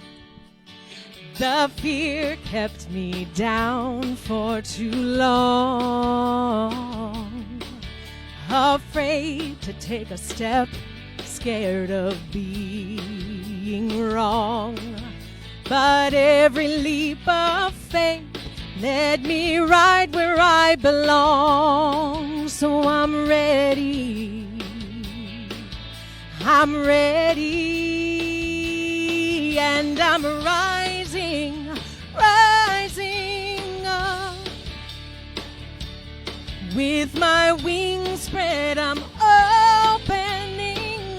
The fear kept me down for too long. Afraid to take a step, scared of being wrong. But every leap of faith led me right where I belong. So I'm ready. I'm ready. And I'm rising, rising up. With my wings spread, I'm opening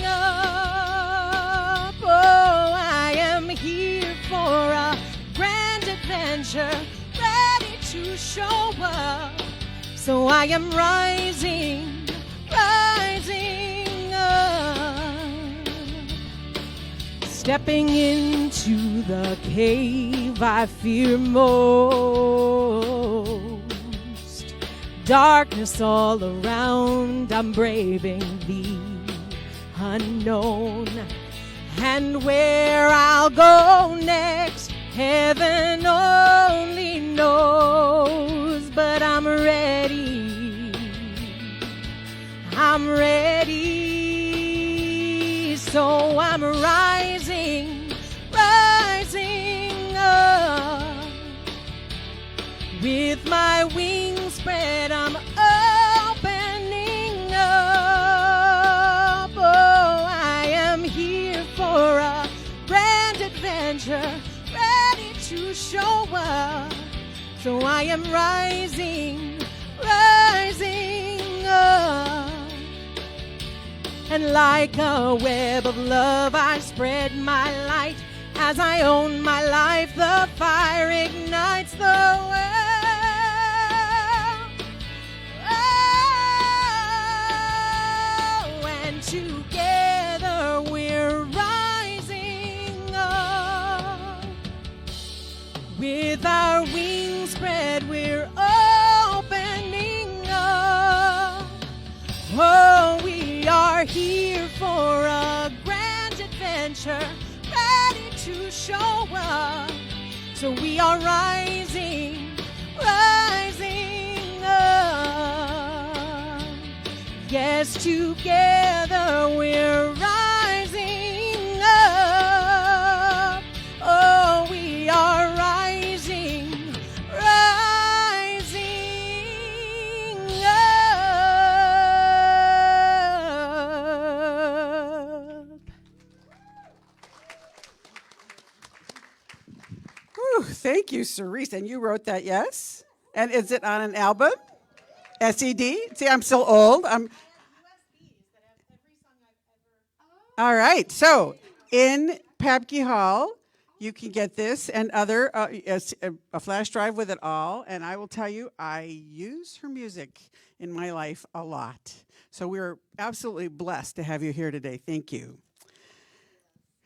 up. Oh, I am here for a grand adventure, ready to show up. So I am rising, rising up. Stepping into the cave I fear most. Darkness all around, I'm braving the unknown. And where I'll go next, heaven only knows. But I'm ready, I'm ready. So I'm rising, rising up. With my wings spread, I'm opening up. Oh, I am here for a grand adventure, ready to show up. So I am rising, rising up. And like a web of love, I spread my light. As I own my life, the fire ignites the world. Oh, and together we're rising up. With our wings spread, we're opening up. Oh, we are here for a grand adventure, ready to show up. So we are rising, rising up. Yes, together we're rising up. Oh, we are rising, rising up. Whew, thank you, Cerise. And you wrote that, yes? And is it on an album? SED? See, I'm still old. All right. So in Papke Hall, you can get this and other, a flash drive with it all. And I will tell you, I use her music in my life a lot. So we're absolutely blessed to have you here today. Thank you.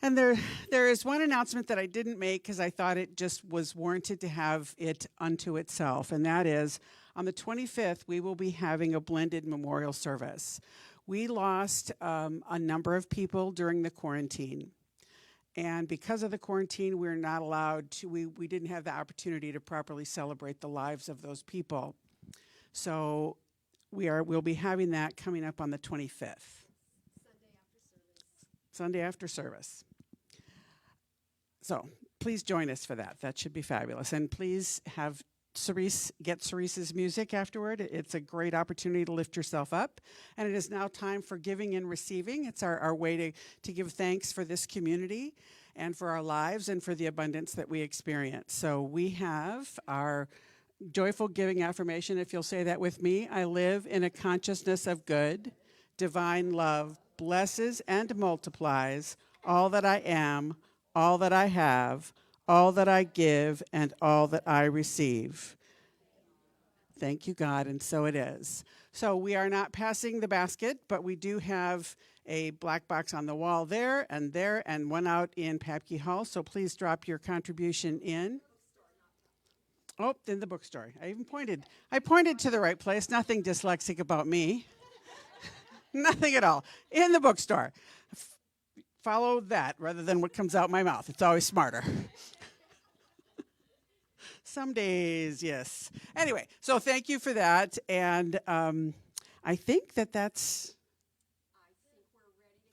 And there is one announcement that I didn't make because I thought it just was warranted to have it unto itself, and that is on the 25th, we will be having a blended memorial service. We lost a number of people during the quarantine, and because of the quarantine, we're not allowed to, we didn't have the opportunity to properly celebrate the lives of those people. So we'll be having that coming up on the 25th. Sunday after service. So please join us for that. That should be fabulous. And please have Cerise, get Cerise's music afterward. It's a great opportunity to lift yourself up. And it is now time for giving and receiving. It's our way to give thanks for this community and for our lives and for the abundance that we experience. So we have our joyful giving affirmation, if you'll say that with me. I live in a consciousness of good. Divine love blesses and multiplies all that I am, all that I have, all that I give, and all that I receive. Thank you, God, and so it is. So we are not passing the basket, but we do have a black box on the wall there, and one out in Papke Hall. So please drop your contribution in. Oh, in the bookstore. I pointed to the right place. Nothing dyslexic about me. Nothing at all. In the bookstore. Follow that rather than what comes out my mouth. It's always smarter. Some days, yes. Anyway, so thank you for that. And I think that's.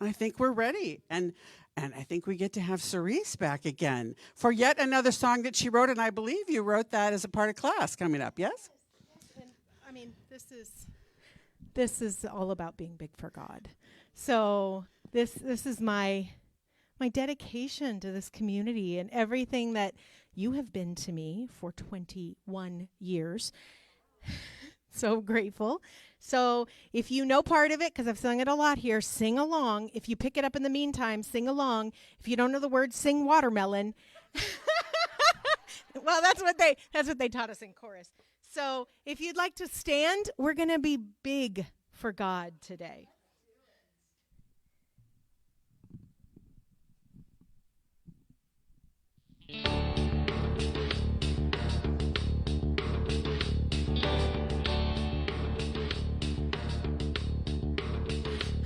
I think we're ready. And I think we get to have Cerise back again for yet another song that she wrote. And I believe you wrote that as a part of class coming up, yes? And, I mean, this is all about being big for God. So this is my dedication to this community and everything that you have been to me for 21 years. So grateful. So if you know part of it, because I've sung it a lot here, sing along. If you pick it up in the meantime, sing along. If you don't know the words, sing watermelon. Well, that's what they taught us in chorus. So if you'd like to stand, we're going to be big for God today.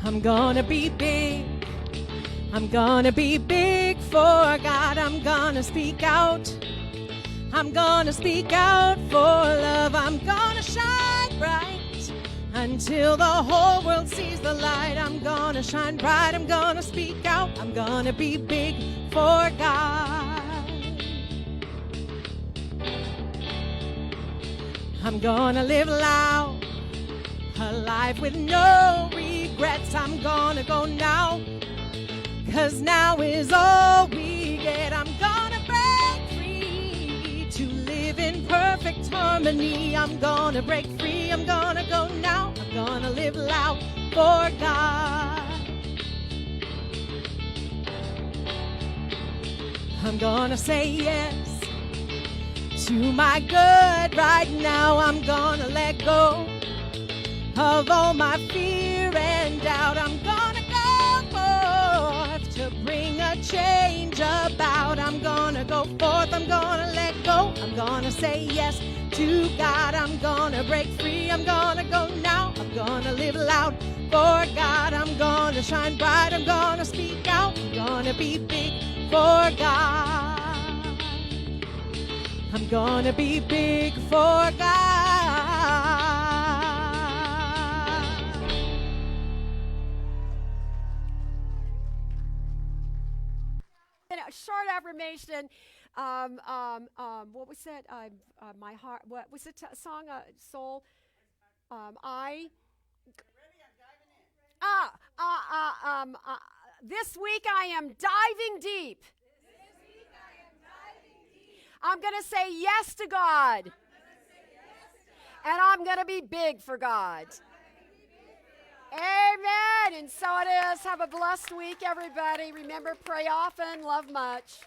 I'm gonna be big. I'm gonna be big for God. I'm gonna speak out. I'm gonna speak out for love. I'm gonna shine bright until the whole world sees the light. I'm gonna shine bright. I'm gonna speak out. I'm gonna be big for God. I'm gonna live loud, alive with no regrets. I'm gonna go now, 'cause now is all we get. I'm gonna break free to live in perfect harmony. I'm gonna break free, I'm gonna go now. I'm gonna live loud for God. I'm gonna say yes to my good right now. I'm gonna let go of all my fear and doubt. I'm gonna go forth to bring a change about. I'm gonna go forth, I'm gonna let go. I'm gonna say yes to God. I'm gonna break free, I'm gonna go now. I'm gonna live loud for God. I'm gonna shine bright, I'm gonna speak out. I'm gonna be big for God. I'm gonna be big for God. A short affirmation. What was that? My heart. What was the song? Soul. This week I am diving deep. I'm going to say yes to God. And I'm going to be big for God. Amen. And so it is. Have a blessed week, everybody. Remember, pray often, love much.